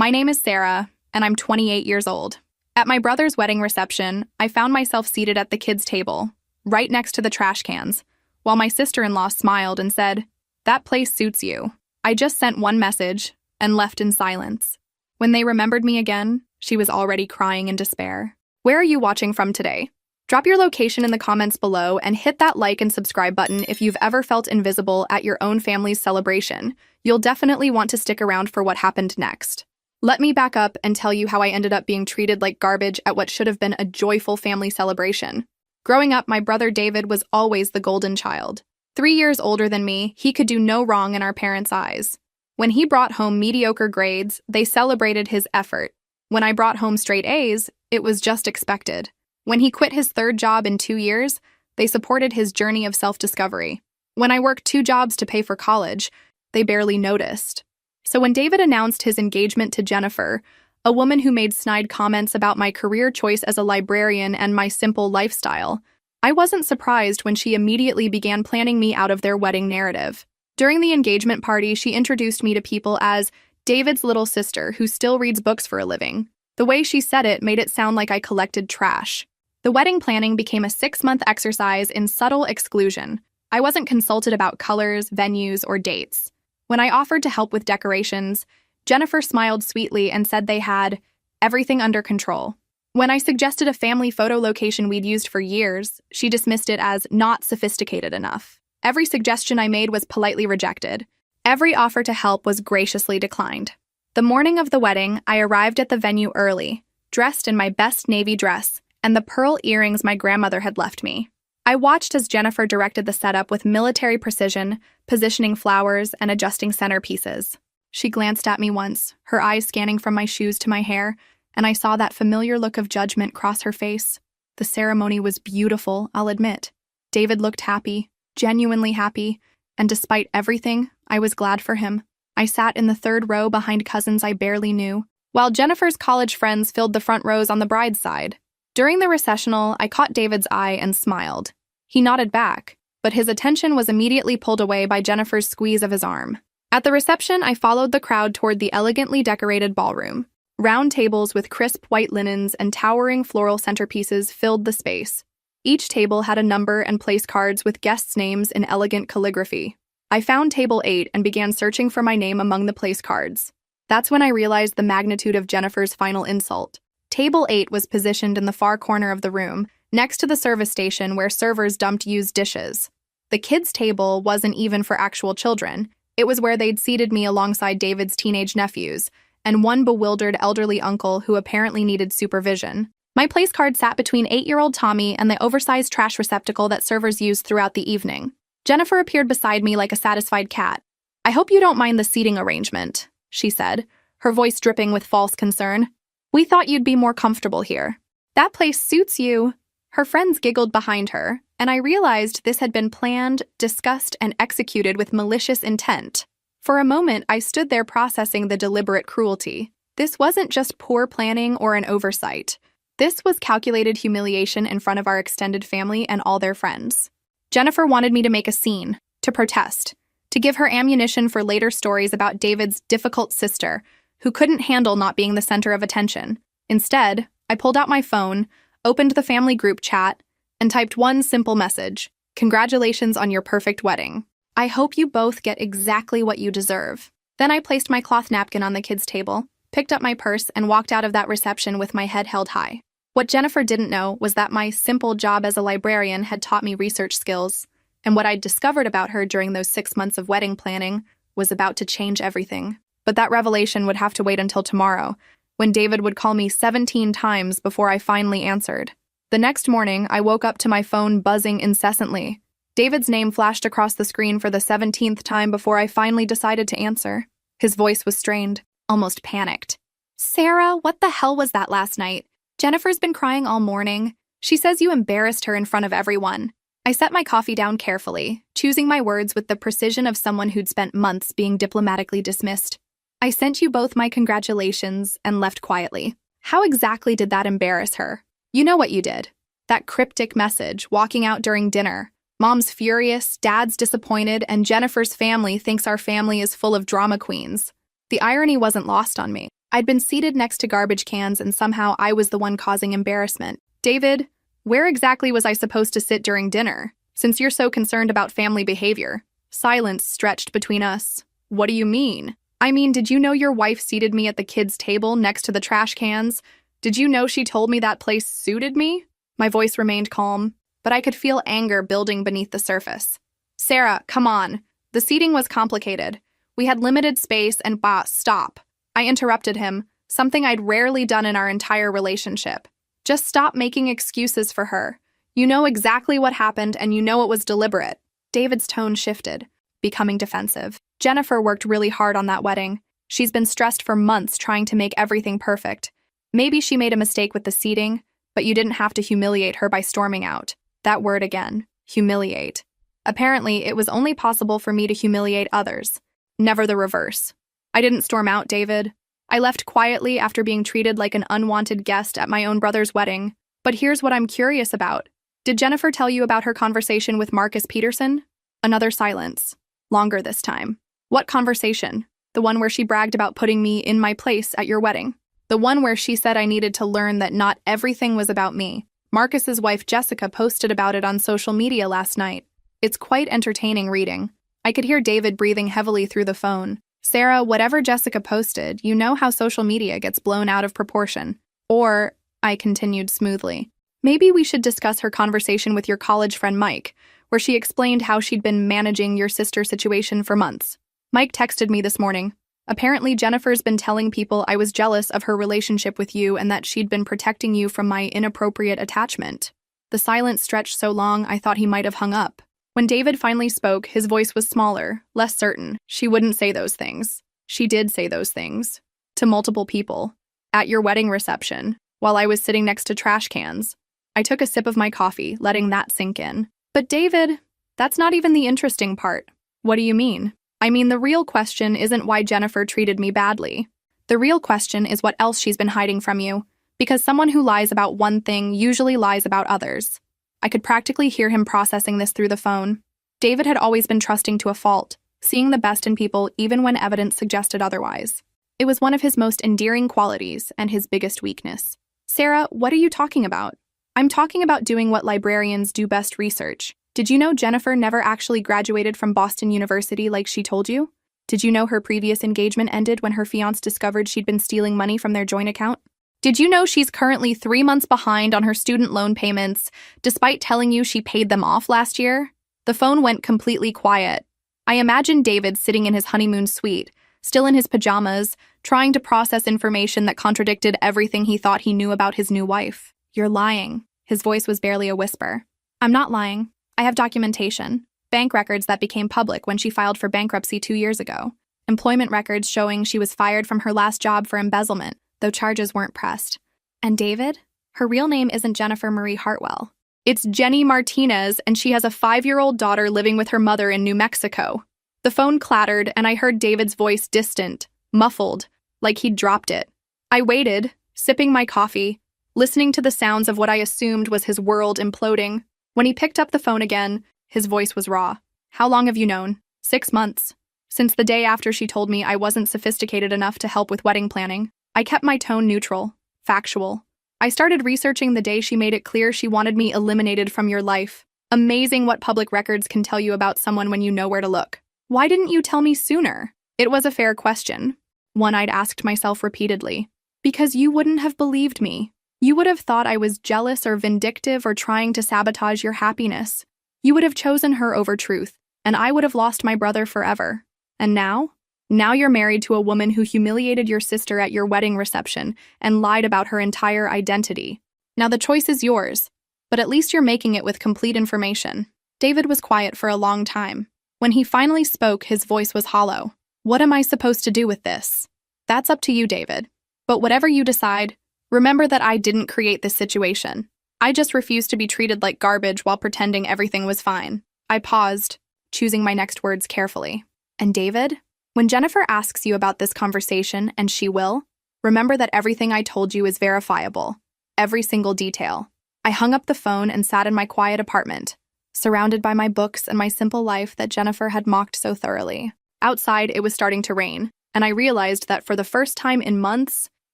My name is Sarah, and I'm 28 years old. At my brother's wedding reception, I found myself seated at the kids' table, right next to the trash cans, while my sister-in-law smiled and said, "That place suits you." I just sent one message and left in silence. When they remembered me again, she was already crying in despair. Where are you watching from today? Drop your location in the comments below and hit that like and subscribe button if you've ever felt invisible at your own family's celebration. You'll definitely want to stick around for what happened next. Let me back up and tell you how I ended up being treated like garbage at what should have been a joyful family celebration. Growing up, my brother David was always the golden child. 3 years older than me, he could do no wrong in our parents' eyes. When he brought home mediocre grades, they celebrated his effort. When I brought home straight A's, it was just expected. When he quit his third job in 2 years, they supported his journey of self-discovery. When I worked 2 jobs to pay for college, they barely noticed. So when David announced his engagement to Jennifer, a woman who made snide comments about my career choice as a librarian and my simple lifestyle, I wasn't surprised when she immediately began planning me out of their wedding narrative. During the engagement party, she introduced me to people as David's little sister who still reads books for a living. The way she said it made it sound like I collected trash. The wedding planning became a 6-month exercise in subtle exclusion. I wasn't consulted about colors, venues, or dates. When I offered to help with decorations, Jennifer smiled sweetly and said they had everything under control. When I suggested a family photo location we'd used for years, she dismissed it as not sophisticated enough. Every suggestion I made was politely rejected. Every offer to help was graciously declined. The morning of the wedding, I arrived at the venue early, dressed in my best navy dress and the pearl earrings my grandmother had left me. I watched as Jennifer directed the setup with military precision, positioning flowers and adjusting centerpieces. She glanced at me once, her eyes scanning from my shoes to my hair, and I saw that familiar look of judgment cross her face. The ceremony was beautiful, I'll admit. David looked happy, genuinely happy, and despite everything, I was glad for him. I sat in the 3rd row behind cousins I barely knew, while Jennifer's college friends filled the front rows on the bride's side. During the recessional, I caught David's eye and smiled. He nodded back, but his attention was immediately pulled away by Jennifer's squeeze of his arm. At the reception, I followed the crowd toward the elegantly decorated ballroom. Round tables with crisp white linens and towering floral centerpieces filled the space. Each table had a number and place cards with guests' names in elegant calligraphy. I found table 8 and began searching for my name among the place cards. That's when I realized the magnitude of Jennifer's final insult. Table 8 was positioned in the far corner of the room, next to the service station where servers dumped used dishes. The kids' table wasn't even for actual children. It was where they'd seated me alongside David's teenage nephews, and one bewildered elderly uncle who apparently needed supervision. My place card sat between 8-year-old Tommy and the oversized trash receptacle that servers used throughout the evening. Jennifer appeared beside me like a satisfied cat. "I hope you don't mind the seating arrangement," she said, her voice dripping with false concern. "We thought you'd be more comfortable here." "That place suits you." Her friends giggled behind her, and I realized this had been planned, discussed, and executed with malicious intent. For a moment, I stood there processing the deliberate cruelty. This wasn't just poor planning or an oversight. This was calculated humiliation in front of our extended family and all their friends. Jennifer wanted me to make a scene, to protest, to give her ammunition for later stories about David's difficult sister, who couldn't handle not being the center of attention. Instead, I pulled out my phone, opened the family group chat, and typed one simple message: "Congratulations on your perfect wedding. I hope you both get exactly what you deserve." Then I placed my cloth napkin on the kids' table, picked up my purse, and walked out of that reception with my head held high. What Jennifer didn't know was that my simple job as a librarian had taught me research skills, and what I'd discovered about her during those 6 months of wedding planning was about to change everything. But that revelation would have to wait until tomorrow, when David would call me 17 times before I finally answered. The next morning, I woke up to my phone buzzing incessantly. David's name flashed across the screen for the 17th time before I finally decided to answer. His voice was strained, almost panicked. "Sarah, what the hell was that last night? Jennifer's been crying all morning. She says you embarrassed her in front of everyone." I set my coffee down carefully, choosing my words with the precision of someone who'd spent months being diplomatically dismissed. "I sent you both my congratulations and left quietly. How exactly did that embarrass her? You know what you did. That cryptic message, walking out during dinner. Mom's furious, Dad's disappointed, and Jennifer's family thinks our family is full of drama queens." The irony wasn't lost on me. I'd been seated next to garbage cans and somehow I was the one causing embarrassment. David, where exactly was I supposed to sit during dinner? Since you're so concerned about family behavior. Silence stretched between us. What do you mean? I mean, did you know your wife seated me at the kids' table next to the trash cans? Did you know she told me that place suited me? My voice remained calm, but I could feel anger building beneath the surface. Sarah, come on. The seating was complicated. We had limited space and stop. I interrupted him, something I'd rarely done in our entire relationship. Just stop making excuses for her. You know exactly what happened and you know it was deliberate. David's tone shifted, becoming defensive. Jennifer worked really hard on that wedding. She's been stressed for months trying to make everything perfect. Maybe she made a mistake with the seating, but you didn't have to humiliate her by storming out. That word again, humiliate. Apparently, it was only possible for me to humiliate others, never the reverse. I didn't storm out, David. I left quietly after being treated like an unwanted guest at my own brother's wedding. But here's what I'm curious about. Did Jennifer tell you about her conversation with Marcus Peterson? Another silence. Longer this time. What conversation? The one where she bragged about putting me in my place at your wedding. The one where she said I needed to learn that not everything was about me. Marcus's wife Jessica posted about it on social media last night. It's quite entertaining reading. I could hear David breathing heavily through the phone. Sarah, whatever Jessica posted, you know how social media gets blown out of proportion. Or, I continued smoothly, maybe we should discuss her conversation with your college friend Mike, where she explained how she'd been managing your sister situation for months. Mike texted me this morning. Apparently, Jennifer's been telling people I was jealous of her relationship with you and that she'd been protecting you from my inappropriate attachment. The silence stretched so long I thought he might have hung up. When David finally spoke, his voice was smaller, less certain. She wouldn't say those things. She did say those things. To multiple people. At your wedding reception, while I was sitting next to trash cans. I took a sip of my coffee, letting that sink in. But David, that's not even the interesting part. What do you mean? I mean, the real question isn't why Jennifer treated me badly. The real question is what else she's been hiding from you. Because someone who lies about one thing usually lies about others. I could practically hear him processing this through the phone. David had always been trusting to a fault, seeing the best in people even when evidence suggested otherwise. It was one of his most endearing qualities and his biggest weakness. Sarah, what are you talking about? I'm talking about doing what librarians do best: research. Did you know Jennifer never actually graduated from Boston University like she told you? Did you know her previous engagement ended when her fiancé discovered she'd been stealing money from their joint account? Did you know she's currently 3 months behind on her student loan payments, despite telling you she paid them off last year? The phone went completely quiet. I imagined David sitting in his honeymoon suite, still in his pajamas, trying to process information that contradicted everything he thought he knew about his new wife. You're lying. His voice was barely a whisper. I'm not lying. I have documentation. Bank records that became public when she filed for bankruptcy 2 years ago. Employment records showing she was fired from her last job for embezzlement, though charges weren't pressed. And David? Her real name isn't Jennifer Marie Hartwell. It's Jenny Martinez, and she has a 5-year-old daughter living with her mother in New Mexico. The phone clattered, and I heard David's voice distant, muffled, like he'd dropped it. I waited, sipping my coffee, listening to the sounds of what I assumed was his world imploding. When he picked up the phone again, his voice was raw. How long have you known? 6 months. Since the day after she told me I wasn't sophisticated enough to help with wedding planning. I kept my tone neutral, factual. I started researching the day she made it clear she wanted me eliminated from your life. Amazing what public records can tell you about someone when you know where to look. Why didn't you tell me sooner? It was a fair question, one I'd asked myself repeatedly. Because you wouldn't have believed me. You would have thought I was jealous or vindictive or trying to sabotage your happiness. You would have chosen her over truth, and I would have lost my brother forever. And now? Now you're married to a woman who humiliated your sister at your wedding reception and lied about her entire identity. Now the choice is yours, but at least you're making it with complete information. David was quiet for a long time. When he finally spoke, his voice was hollow. What am I supposed to do with this? That's up to you, David. But whatever you decide, remember that I didn't create this situation. I just refused to be treated like garbage while pretending everything was fine. I paused, choosing my next words carefully. And David? When Jennifer asks you about this conversation, and she will, remember that everything I told you is verifiable. Every single detail. I hung up the phone and sat in my quiet apartment, surrounded by my books and my simple life that Jennifer had mocked so thoroughly. Outside, it was starting to rain. and I realized that for the first time in months,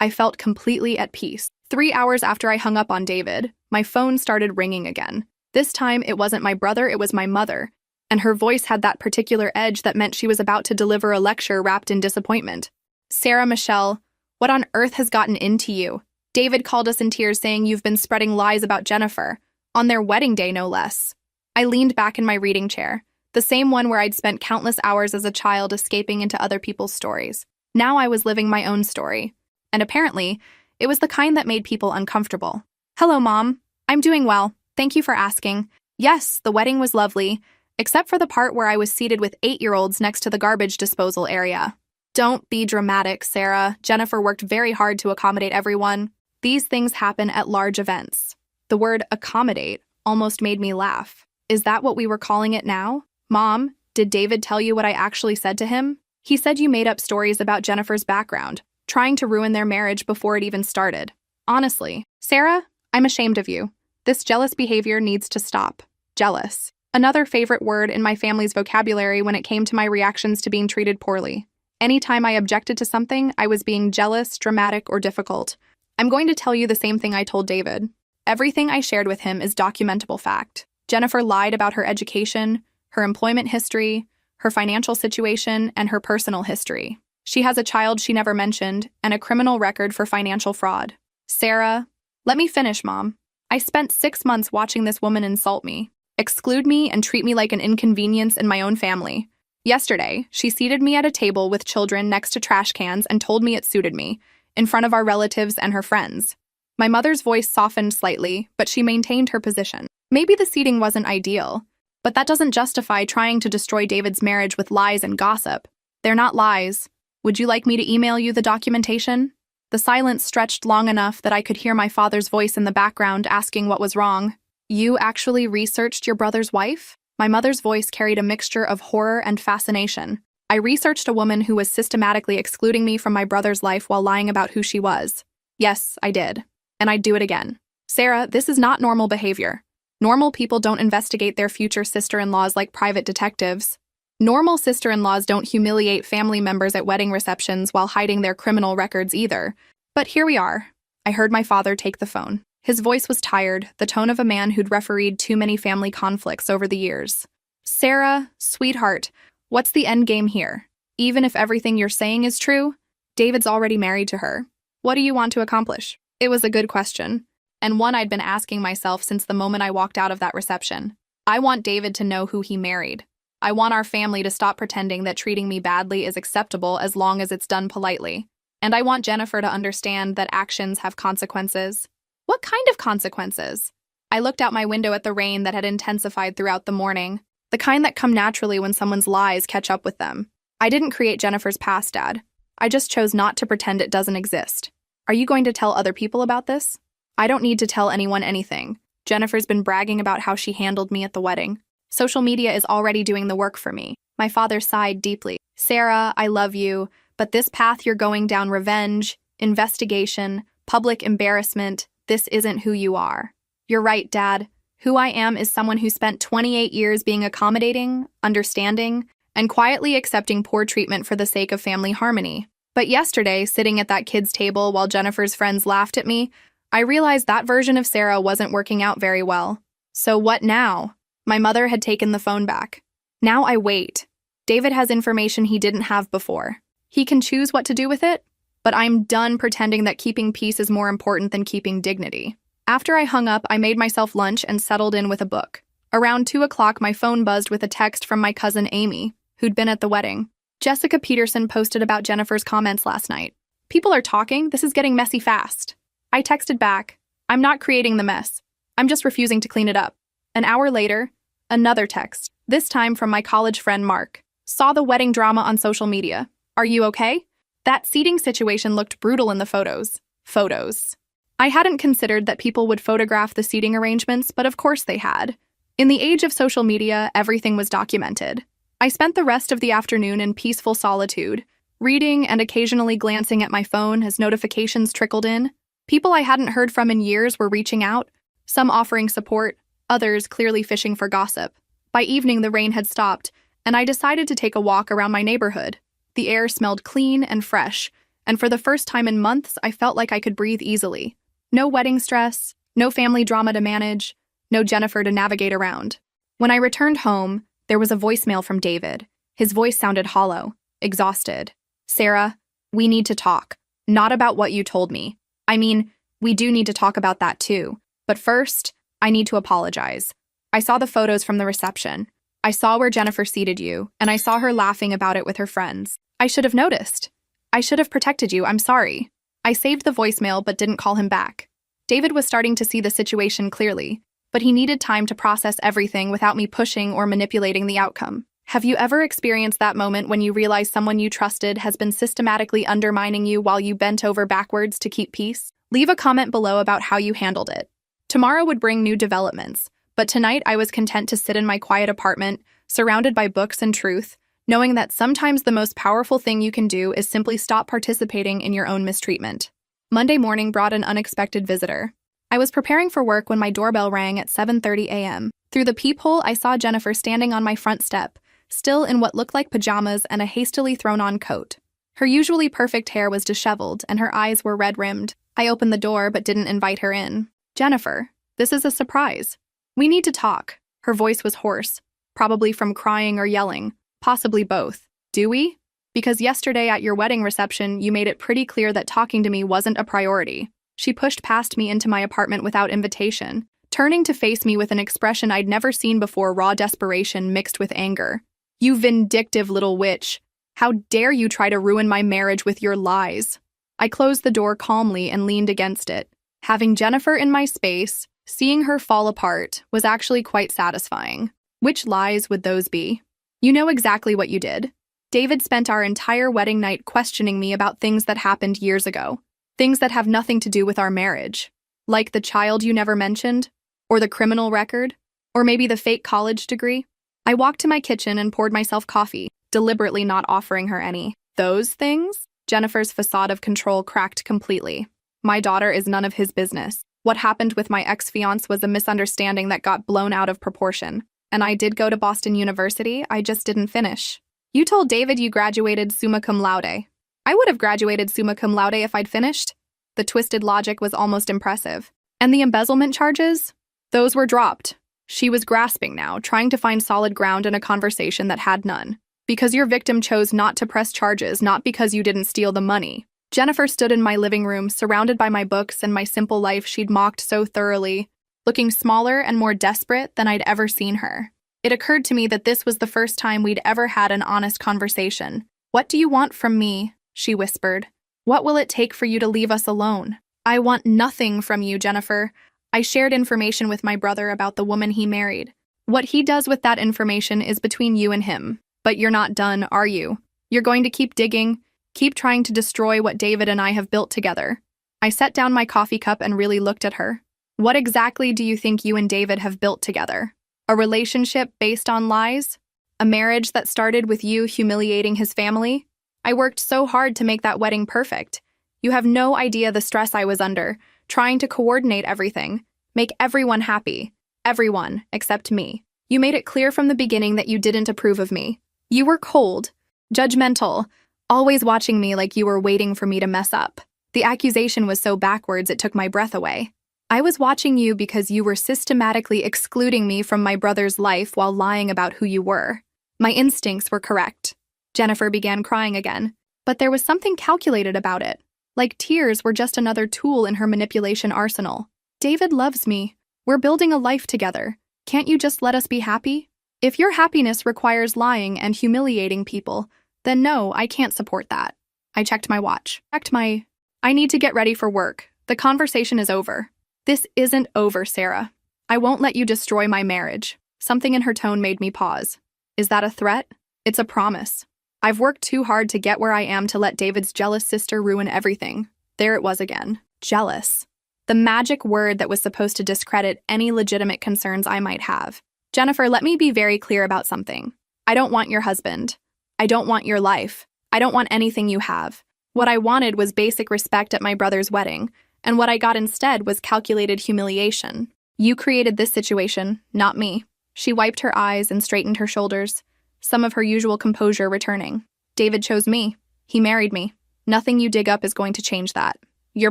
I felt completely at peace. 3 hours after I hung up on David, my phone started ringing again. This time, it wasn't my brother, it was my mother, and her voice had that particular edge that meant she was about to deliver a lecture wrapped in disappointment. "Sarah Michelle, what on earth has gotten into you? David called us in tears saying you've been spreading lies about Jennifer, on their wedding day no less." I leaned back in my reading chair, the same one where I'd spent countless hours as a child escaping into other people's stories. Now I was living my own story, and apparently, it was the kind that made people uncomfortable. "Hello, Mom. I'm doing well. Thank you for asking. Yes, the wedding was lovely, except for the part where I was seated with 8-year-olds next to the garbage disposal area." "Don't be dramatic, Sarah. Jennifer worked very hard to accommodate everyone. These things happen at large events." The word accommodate almost made me laugh. Is that what we were calling it now? "Mom, did David tell you what I actually said to him?" "He said you made up stories about Jennifer's background, trying to ruin their marriage before it even started." "Honestly, Sarah, I'm ashamed of you. This jealous behavior needs to stop." Jealous. Another favorite word in my family's vocabulary when it came to my reactions to being treated poorly. Anytime I objected to something, I was being jealous, dramatic, or difficult. I'm going to tell you the same thing I told David. Everything I shared with him is documentable fact. Jennifer lied about her education, her employment history, her financial situation, and her personal history. She has a child she never mentioned and a criminal record for financial fraud. Sarah, let me finish, Mom. I spent 6 months watching this woman insult me, exclude me, and treat me like an inconvenience in my own family. Yesterday, she seated me at a table with children next to trash cans and told me it suited me, in front of our relatives and her friends. My mother's voice softened slightly, but she maintained her position. Maybe the seating wasn't ideal, but that doesn't justify trying to destroy David's marriage with lies and gossip. They're not lies. Would you like me to email you the documentation? The silence stretched long enough that I could hear my father's voice in the background asking what was wrong. "You actually researched your brother's wife?" My mother's voice carried a mixture of horror and fascination. "I researched a woman who was systematically excluding me from my brother's life while lying about who she was. Yes, I did. And I'd do it again." "Sarah, this is not normal behavior. Normal people don't investigate their future sister-in-laws like private detectives. Normal sister-in-laws don't humiliate family members at wedding receptions while hiding their criminal records either. But here we are." I heard my father take the phone. His voice was tired, the tone of a man who'd refereed too many family conflicts over the years. "Sarah, sweetheart, what's the end game here? Even if everything you're saying is true, David's already married to her. What do you want to accomplish?" It was a good question, and one I'd been asking myself since the moment I walked out of that reception. I want David to know who he married. I want our family to stop pretending that treating me badly is acceptable as long as it's done politely. And I want Jennifer to understand that actions have consequences. What kind of consequences? I looked out my window at the rain that had intensified throughout the morning, the kind that come naturally when someone's lies catch up with them. I didn't create Jennifer's past, Dad. I just chose not to pretend it doesn't exist. Are you going to tell other people about this? I don't need to tell anyone anything. Jennifer's been bragging about how she handled me at the wedding. Social media is already doing the work for me. My father sighed deeply. "Sarah, I love you, but this path you're going down, revenge, investigation, public embarrassment, this isn't who you are." "You're right, Dad. Who I am is someone who spent 28 years being accommodating, understanding, and quietly accepting poor treatment for the sake of family harmony. But yesterday, sitting at that kid's table while Jennifer's friends laughed at me, I realized that version of Sarah wasn't working out very well. So what now?" My mother had taken the phone back. "Now I wait. David has information he didn't have before. He can choose what to do with it, but I'm done pretending that keeping peace is more important than keeping dignity." After I hung up, I made myself lunch and settled in with a book. Around 2 o'clock, my phone buzzed with a text from my cousin Amy, who'd been at the wedding. "Jessica Peterson posted about Jennifer's comments last night. People are talking, this is getting messy fast." I texted back, "I'm not creating the mess. I'm just refusing to clean it up." An hour later, another text, this time from my college friend Mark. "Saw the wedding drama on social media. Are you okay? That seating situation looked brutal in the photos." Photos. I hadn't considered that people would photograph the seating arrangements, but of course they had. In the age of social media, everything was documented. I spent the rest of the afternoon in peaceful solitude, reading and occasionally glancing at my phone as notifications trickled in. People I hadn't heard from in years were reaching out, some offering support, others clearly fishing for gossip. By evening, the rain had stopped, and I decided to take a walk around my neighborhood. The air smelled clean and fresh, and for the first time in months, I felt like I could breathe easily. No wedding stress, no family drama to manage, no Jennifer to navigate around. When I returned home, there was a voicemail from David. His voice sounded hollow, exhausted. "Sarah, we need to talk. Not about what you told me. I mean, we do need to talk about that too. But first, I need to apologize. I saw the photos from the reception. I saw where Jennifer seated you, and I saw her laughing about it with her friends. I should have noticed. I should have protected you. I'm sorry." I saved the voicemail but didn't call him back. David was starting to see the situation clearly, but he needed time to process everything without me pushing or manipulating the outcome. Have you ever experienced that moment when you realize someone you trusted has been systematically undermining you while you bent over backwards to keep peace? Leave a comment below about how you handled it. Tomorrow would bring new developments, but tonight I was content to sit in my quiet apartment, surrounded by books and truth, knowing that sometimes the most powerful thing you can do is simply stop participating in your own mistreatment. Monday morning brought an unexpected visitor. I was preparing for work when my doorbell rang at 7:30 a.m. Through the peephole, I saw Jennifer standing on my front step, still in what looked like pajamas and a hastily thrown-on coat. Her usually perfect hair was disheveled, and her eyes were red-rimmed. I opened the door but didn't invite her in. "Jennifer, this is a surprise. We need to talk." Her voice was hoarse, probably from crying or yelling, possibly both. "Do we? Because yesterday at your wedding reception, you made it pretty clear that talking to me wasn't a priority." She pushed past me into my apartment without invitation, turning to face me with an expression I'd never seen before, raw desperation mixed with anger. "You vindictive little witch. How dare you try to ruin my marriage with your lies?" I closed the door calmly and leaned against it. Having Jennifer in my space, seeing her fall apart, was actually quite satisfying. Which lies would those be? "You know exactly what you did. David spent our entire wedding night questioning me about things that happened years ago. Things that have nothing to do with our marriage. Like the child you never mentioned, or the criminal record, or maybe the fake college degree." I walked to my kitchen and poured myself coffee, deliberately not offering her any. "Those things?" Jennifer's facade of control cracked completely. "My daughter is none of his business. What happened with my ex-fiancé was a misunderstanding that got blown out of proportion. And I did go to Boston University, I just didn't finish. You told David you graduated summa cum laude. I would have graduated summa cum laude if I'd finished." The twisted logic was almost impressive. "And the embezzlement charges? Those were dropped." She was grasping now, trying to find solid ground in a conversation that had none. "Because your victim chose not to press charges, not because you didn't steal the money." Jennifer stood in my living room, surrounded by my books and my simple life she'd mocked so thoroughly, looking smaller and more desperate than I'd ever seen her. It occurred to me that this was the first time we'd ever had an honest conversation. "What do you want from me?" she whispered. "What will it take for you to leave us alone?" "I want nothing from you, Jennifer." I shared information with my brother about the woman he married. "What he does with that information is between you and him. But you're not done, are you? You're going to keep digging, keep trying to destroy what David and I have built together." I set down my coffee cup and really looked at her. "What exactly do you think you and David have built together? A relationship based on lies? A marriage that started with you humiliating his family? I worked so hard to make that wedding perfect. You have no idea the stress I was under, trying to coordinate everything, make everyone happy. Everyone, except me. You made it clear from the beginning that you didn't approve of me. You were cold, judgmental, always watching me like you were waiting for me to mess up. The accusation was so backwards it took my breath away. I was watching you because you were systematically excluding me from my brother's life while lying about who you were. My instincts were correct." Jennifer began crying again, but there was something calculated about it. Like tears were just another tool in her manipulation arsenal. "David loves me. We're building a life together. Can't you just let us be happy? If your happiness requires lying and humiliating people, then no, I can't support that." I checked my watch. "I need to get ready for work. The conversation is over." "This isn't over, Sarah. I won't let you destroy my marriage." Something in her tone made me pause. "Is that a threat?" "It's a promise. I've worked too hard to get where I am to let David's jealous sister ruin everything." There it was again. Jealous. The magic word that was supposed to discredit any legitimate concerns I might have. "Jennifer, let me be very clear about something. I don't want your husband. I don't want your life. I don't want anything you have. What I wanted was basic respect at my brother's wedding, and what I got instead was calculated humiliation. You created this situation, not me." She wiped her eyes and straightened her shoulders, some of her usual composure returning. David chose me. He married me. Nothing you dig up is going to change that. You're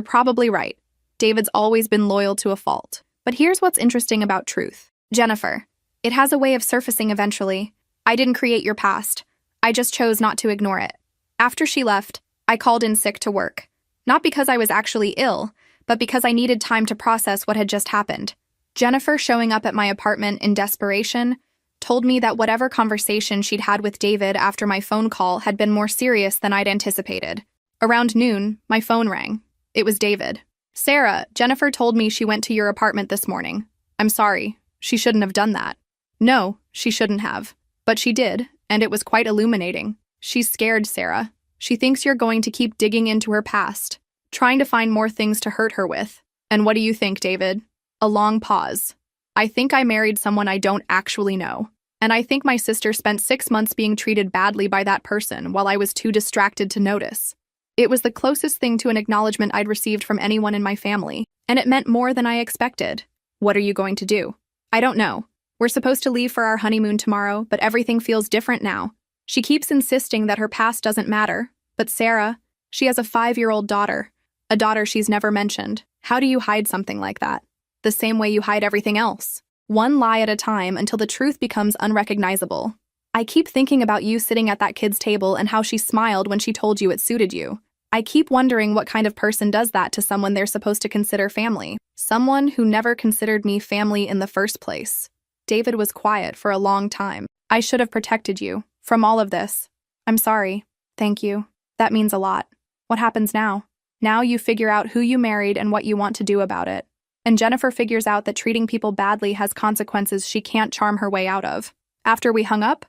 probably right. David's always been loyal to a fault. But here's what's interesting about truth. Jennifer, it has a way of surfacing eventually. I didn't create your past. I just chose not to ignore it. After she left, I called in sick to work. Not because I was actually ill, but because I needed time to process what had just happened. Jennifer, showing up at my apartment in desperation, told me that whatever conversation she'd had with David after my phone call had been more serious than I'd anticipated. Around noon, my phone rang. It was David. "Sarah, Jennifer told me she went to your apartment this morning. I'm sorry. She shouldn't have done that." No, she shouldn't have. But she did, and it was quite illuminating. "She's scared, Sarah. She thinks you're going to keep digging into her past, trying to find more things to hurt her with. And what do you think, David?" A long pause. "I think I married someone I don't actually know. And I think my sister spent 6 months being treated badly by that person while I was too distracted to notice." It was the closest thing to an acknowledgement I'd received from anyone in my family, and it meant more than I expected. "What are you going to do?" "I don't know. We're supposed to leave for our honeymoon tomorrow, but everything feels different now. She keeps insisting that her past doesn't matter. But Sarah, she has a 5-year-old daughter, a daughter she's never mentioned. How do you hide something like that? The same way you hide everything else. One lie at a time until the truth becomes unrecognizable. I keep thinking about you sitting at that kid's table and how she smiled when she told you it suited you. I keep wondering what kind of person does that to someone they're supposed to consider family. Someone who never considered me family in the first place." David was quiet for a long time. "I should have protected you from all of this. I'm sorry. Thank you. That means a lot. What happens now?" "Now you figure out who you married and what you want to do about it. And Jennifer figures out that treating people badly has consequences she can't charm her way out of." After we hung up,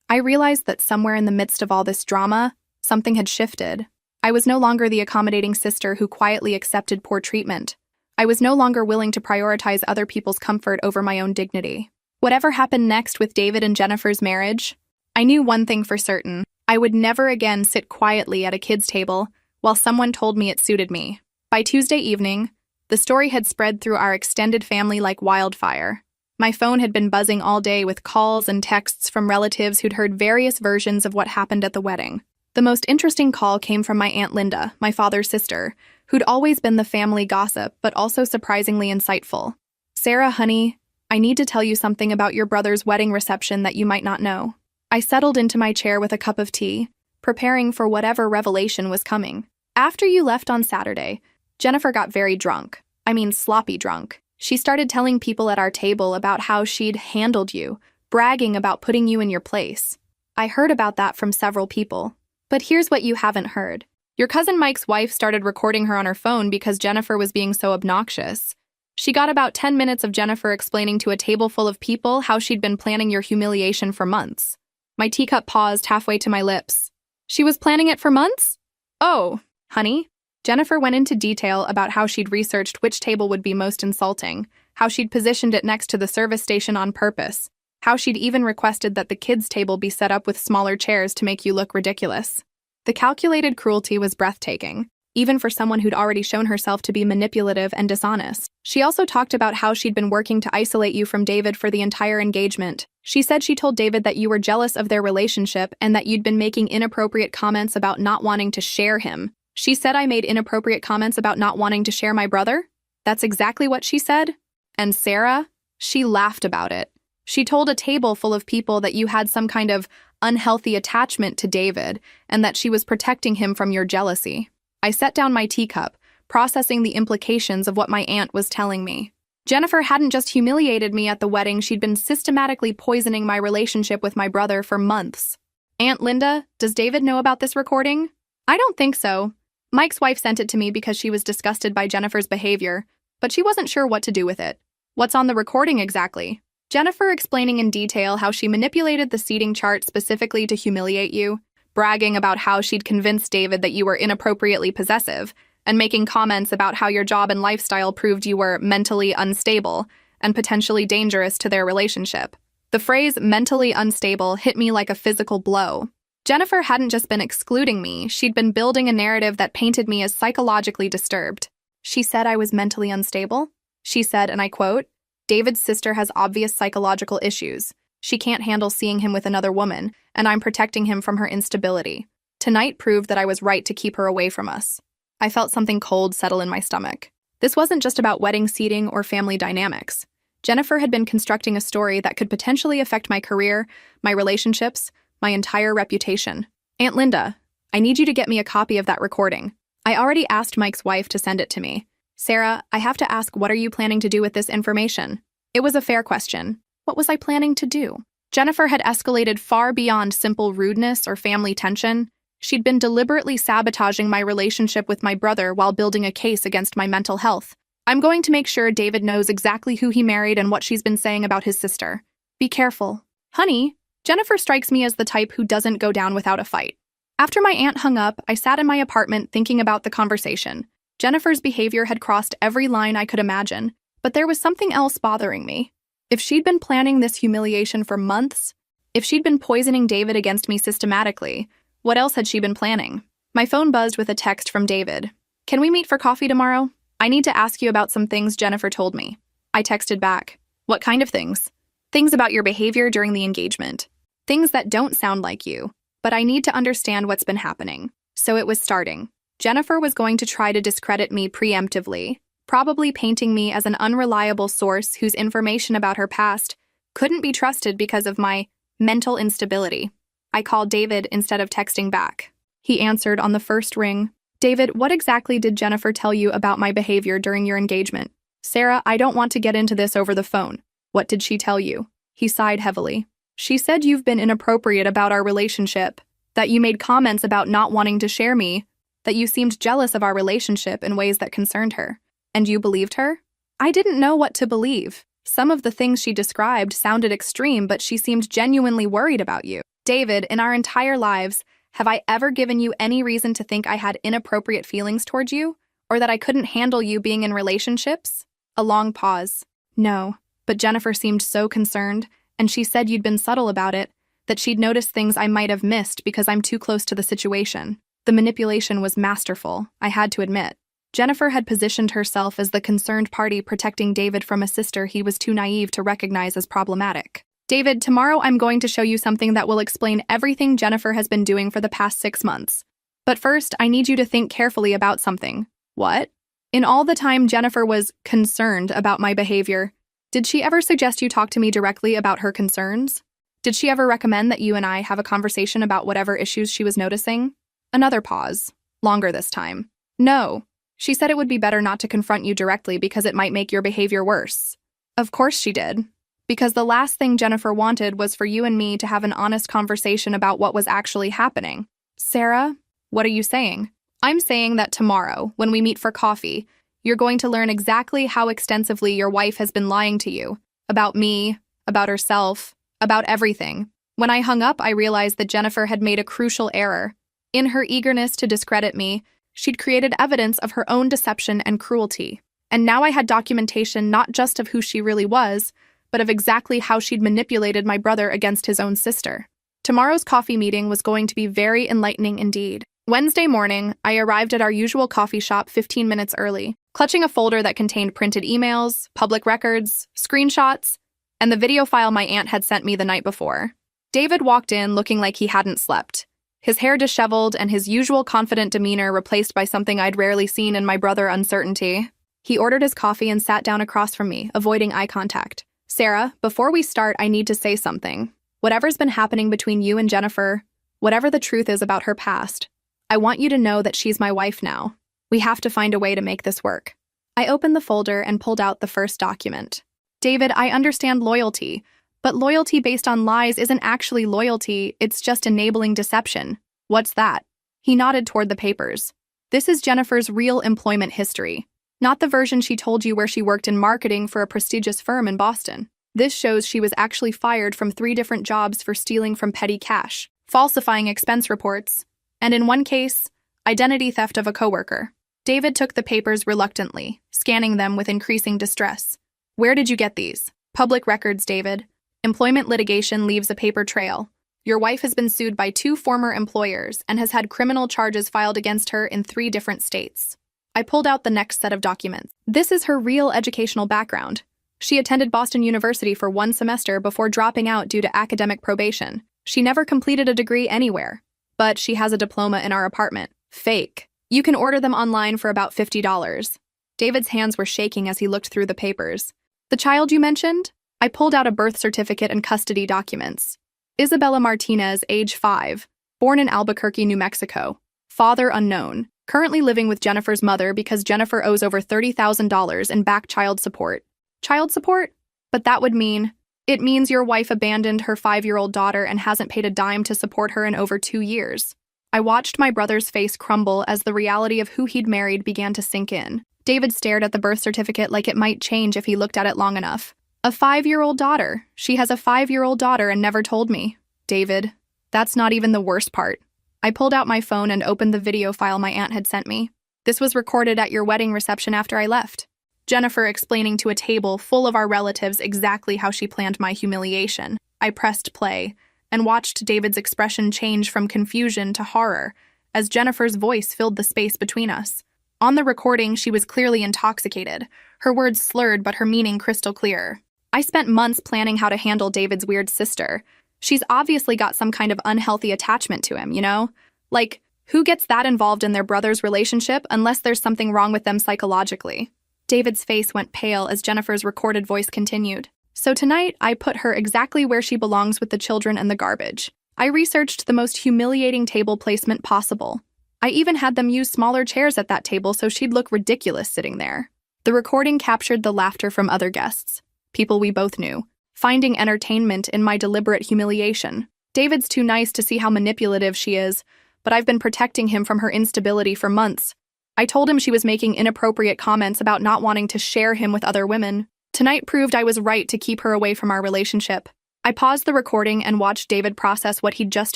I realized that somewhere in the midst of all this drama, something had shifted. I was no longer the accommodating sister who quietly accepted poor treatment. I was no longer willing to prioritize other people's comfort over my own dignity. Whatever happened next with David and Jennifer's marriage, I knew one thing for certain. I would never again sit quietly at a kid's table while someone told me it suited me. By Tuesday evening, the story had spread through our extended family like wildfire. My phone had been buzzing all day with calls and texts from relatives who'd heard various versions of what happened at the wedding. The most interesting call came from my Aunt Linda, my father's sister, who'd always been the family gossip, but also surprisingly insightful. "Sarah, honey, I need to tell you something about your brother's wedding reception that you might not know." I settled into my chair with a cup of tea, preparing for whatever revelation was coming. "After you left on Saturday, Jennifer got very drunk. I mean, sloppy drunk. She started telling people at our table about how she'd handled you, bragging about putting you in your place. I heard about that from several people. But here's what you haven't heard. Your cousin Mike's wife started recording her on her phone because Jennifer was being so obnoxious. She got about 10 minutes of Jennifer explaining to a table full of people how she'd been planning your humiliation for months." My teacup paused halfway to my lips. "She was planning it for months?" "Oh, honey." Jennifer went into detail about how she'd researched which table would be most insulting, how she'd positioned it next to the service station on purpose, how she'd even requested that the kids' table be set up with smaller chairs to make you look ridiculous. The calculated cruelty was breathtaking, even for someone who'd already shown herself to be manipulative and dishonest. She also talked about how she'd been working to isolate you from David for the entire engagement. She said she told David that you were jealous of their relationship and that you'd been making inappropriate comments about not wanting to share him. She said I made inappropriate comments about not wanting to share my brother? That's exactly what she said? And Sarah? She laughed about it. She told a table full of people that you had some kind of unhealthy attachment to David and that she was protecting him from your jealousy. I set down my teacup, processing the implications of what my aunt was telling me. Jennifer hadn't just humiliated me at the wedding, she'd been systematically poisoning my relationship with my brother for months. "Aunt Linda, does David know about this recording?" "I don't think so. Mike's wife sent it to me because she was disgusted by Jennifer's behavior, but she wasn't sure what to do with it." "What's on the recording exactly?" Jennifer explaining in detail how she manipulated the seating chart specifically to humiliate you, bragging about how she'd convinced David that you were inappropriately possessive, and making comments about how your job and lifestyle proved you were mentally unstable and potentially dangerous to their relationship. The phrase mentally unstable hit me like a physical blow. Jennifer hadn't just been excluding me, she'd been building a narrative that painted me as psychologically disturbed. She said I was mentally unstable. She said, and I quote, "David's sister has obvious psychological issues. She can't handle seeing him with another woman, and I'm protecting him from her instability. Tonight proved that I was right to keep her away from us. I felt something cold settle in my stomach. This wasn't just about wedding seating or family dynamics. Jennifer had been constructing a story that could potentially affect my career, my relationships, my entire reputation. Aunt Linda, I need you to get me a copy of that recording. I already asked Mike's wife to send it to me. Sarah, I have to ask, what are you planning to do with this information? It was a fair question. What was I planning to do? Jennifer had escalated far beyond simple rudeness or family tension. She'd been deliberately sabotaging my relationship with my brother while building a case against my mental health. I'm going to make sure David knows exactly who he married and what she's been saying about his sister. Be careful. Honey, Jennifer strikes me as the type who doesn't go down without a fight. After my aunt hung up, I sat in my apartment thinking about the conversation. Jennifer's behavior had crossed every line I could imagine, but there was something else bothering me. If she'd been planning this humiliation for months, if she'd been poisoning David against me systematically, what else had she been planning? My phone buzzed with a text from David. Can we meet for coffee tomorrow? I need to ask you about some things Jennifer told me. I texted back. What kind of things? Things about your behavior during the engagement. Things that don't sound like you, but I need to understand what's been happening. So it was starting. Jennifer was going to try to discredit me preemptively, probably painting me as an unreliable source whose information about her past couldn't be trusted because of my mental instability. I called David instead of texting back. He answered on the first ring. David, what exactly did Jennifer tell you about my behavior during your engagement? Sarah, I don't want to get into this over the phone. What did she tell you? He sighed heavily. She said you've been inappropriate about our relationship, that you made comments about not wanting to share me, that you seemed jealous of our relationship in ways that concerned her. And you believed her? I didn't know what to believe. Some of the things she described sounded extreme, but she seemed genuinely worried about you. David, in our entire lives, have I ever given you any reason to think I had inappropriate feelings towards you? Or that I couldn't handle you being in relationships? A long pause. No, but Jennifer seemed so concerned, and she said you'd been subtle about it, that she'd noticed things I might have missed because I'm too close to the situation. The manipulation was masterful, I had to admit. Jennifer had positioned herself as the concerned party protecting David from a sister he was too naive to recognize as problematic. David, tomorrow I'm going to show you something that will explain everything Jennifer has been doing for the past 6 months. But first, I need you to think carefully about something. What? In all the time Jennifer was concerned about my behavior, did she ever suggest you talk to me directly about her concerns? Did she ever recommend that you and I have a conversation about whatever issues she was noticing? Another pause. Longer this time. No. She said it would be better not to confront you directly because it might make your behavior worse. Of course she did. Because the last thing Jennifer wanted was for you and me to have an honest conversation about what was actually happening. Sarah, what are you saying? I'm saying that tomorrow, when we meet for coffee, you're going to learn exactly how extensively your wife has been lying to you. About me, about herself, about everything. When I hung up, I realized that Jennifer had made a crucial error. In her eagerness to discredit me, she'd created evidence of her own deception and cruelty. And now I had documentation not just of who she really was, but of exactly how she'd manipulated my brother against his own sister. Tomorrow's coffee meeting was going to be very enlightening indeed. Wednesday morning, I arrived at our usual coffee shop 15 minutes early, clutching a folder that contained printed emails, public records, screenshots, and the video file my aunt had sent me the night before. David walked in looking like he hadn't slept, his hair disheveled and his usual confident demeanor replaced by something I'd rarely seen in my brother, uncertainty. He ordered his coffee and sat down across from me, avoiding eye contact. Sarah, before we start, I need to say something. Whatever's been happening between you and Jennifer, whatever the truth is about her past, I want you to know that she's my wife now. We have to find a way to make this work. I opened the folder and pulled out the first document. David, I understand loyalty, but loyalty based on lies isn't actually loyalty, it's just enabling deception. What's that? He nodded toward the papers. This is Jennifer's real employment history, not the version she told you where she worked in marketing for a prestigious firm in Boston. This shows she was actually fired from 3 different jobs for stealing from petty cash, falsifying expense reports, and in one case, identity theft of a coworker. David took the papers reluctantly, scanning them with increasing distress. Where did you get these? Public records, David. Employment litigation leaves a paper trail. Your wife has been sued by 2 former employers and has had criminal charges filed against her in 3 different states. I pulled out the next set of documents. This is her real educational background. She attended Boston University for 1 semester before dropping out due to academic probation. She never completed a degree anywhere. But she has a diploma in our apartment. Fake. You can order them online for about $50. David's hands were shaking as he looked through the papers. The child you mentioned? I pulled out a birth certificate and custody documents. Isabella Martinez, age 5, born in Albuquerque, New Mexico. Father unknown. Currently living with Jennifer's mother because Jennifer owes over $30,000 in back child support. Child support? But that would mean... It means your wife abandoned her 5-year-old daughter and hasn't paid a dime to support her in over 2 years. I watched my brother's face crumble as the reality of who he'd married began to sink in. David stared at the birth certificate like it might change if he looked at it long enough. A 5-year-old daughter. She has a 5-year-old daughter and never told me. David, that's not even the worst part. I pulled out my phone and opened the video file my aunt had sent me. This was recorded at your wedding reception after I left. Jennifer explaining to a table full of our relatives exactly how she planned my humiliation. I pressed play and watched David's expression change from confusion to horror as Jennifer's voice filled the space between us. On the recording, she was clearly intoxicated, her words slurred but her meaning crystal clear. I spent months planning how to handle David's weird sister. She's obviously got some kind of unhealthy attachment to him, you know? Like, who gets that involved in their brother's relationship unless there's something wrong with them psychologically? David's face went pale as Jennifer's recorded voice continued. So tonight, I put her exactly where she belongs with the children and the garbage. I researched the most humiliating table placement possible. I even had them use smaller chairs at that table so she'd look ridiculous sitting there. The recording captured the laughter from other guests, people we both knew, finding entertainment in my deliberate humiliation. David's too nice to see how manipulative she is, but I've been protecting him from her instability for months. I told him she was making inappropriate comments about not wanting to share him with other women. Tonight proved I was right to keep her away from our relationship. I paused the recording and watched David process what he'd just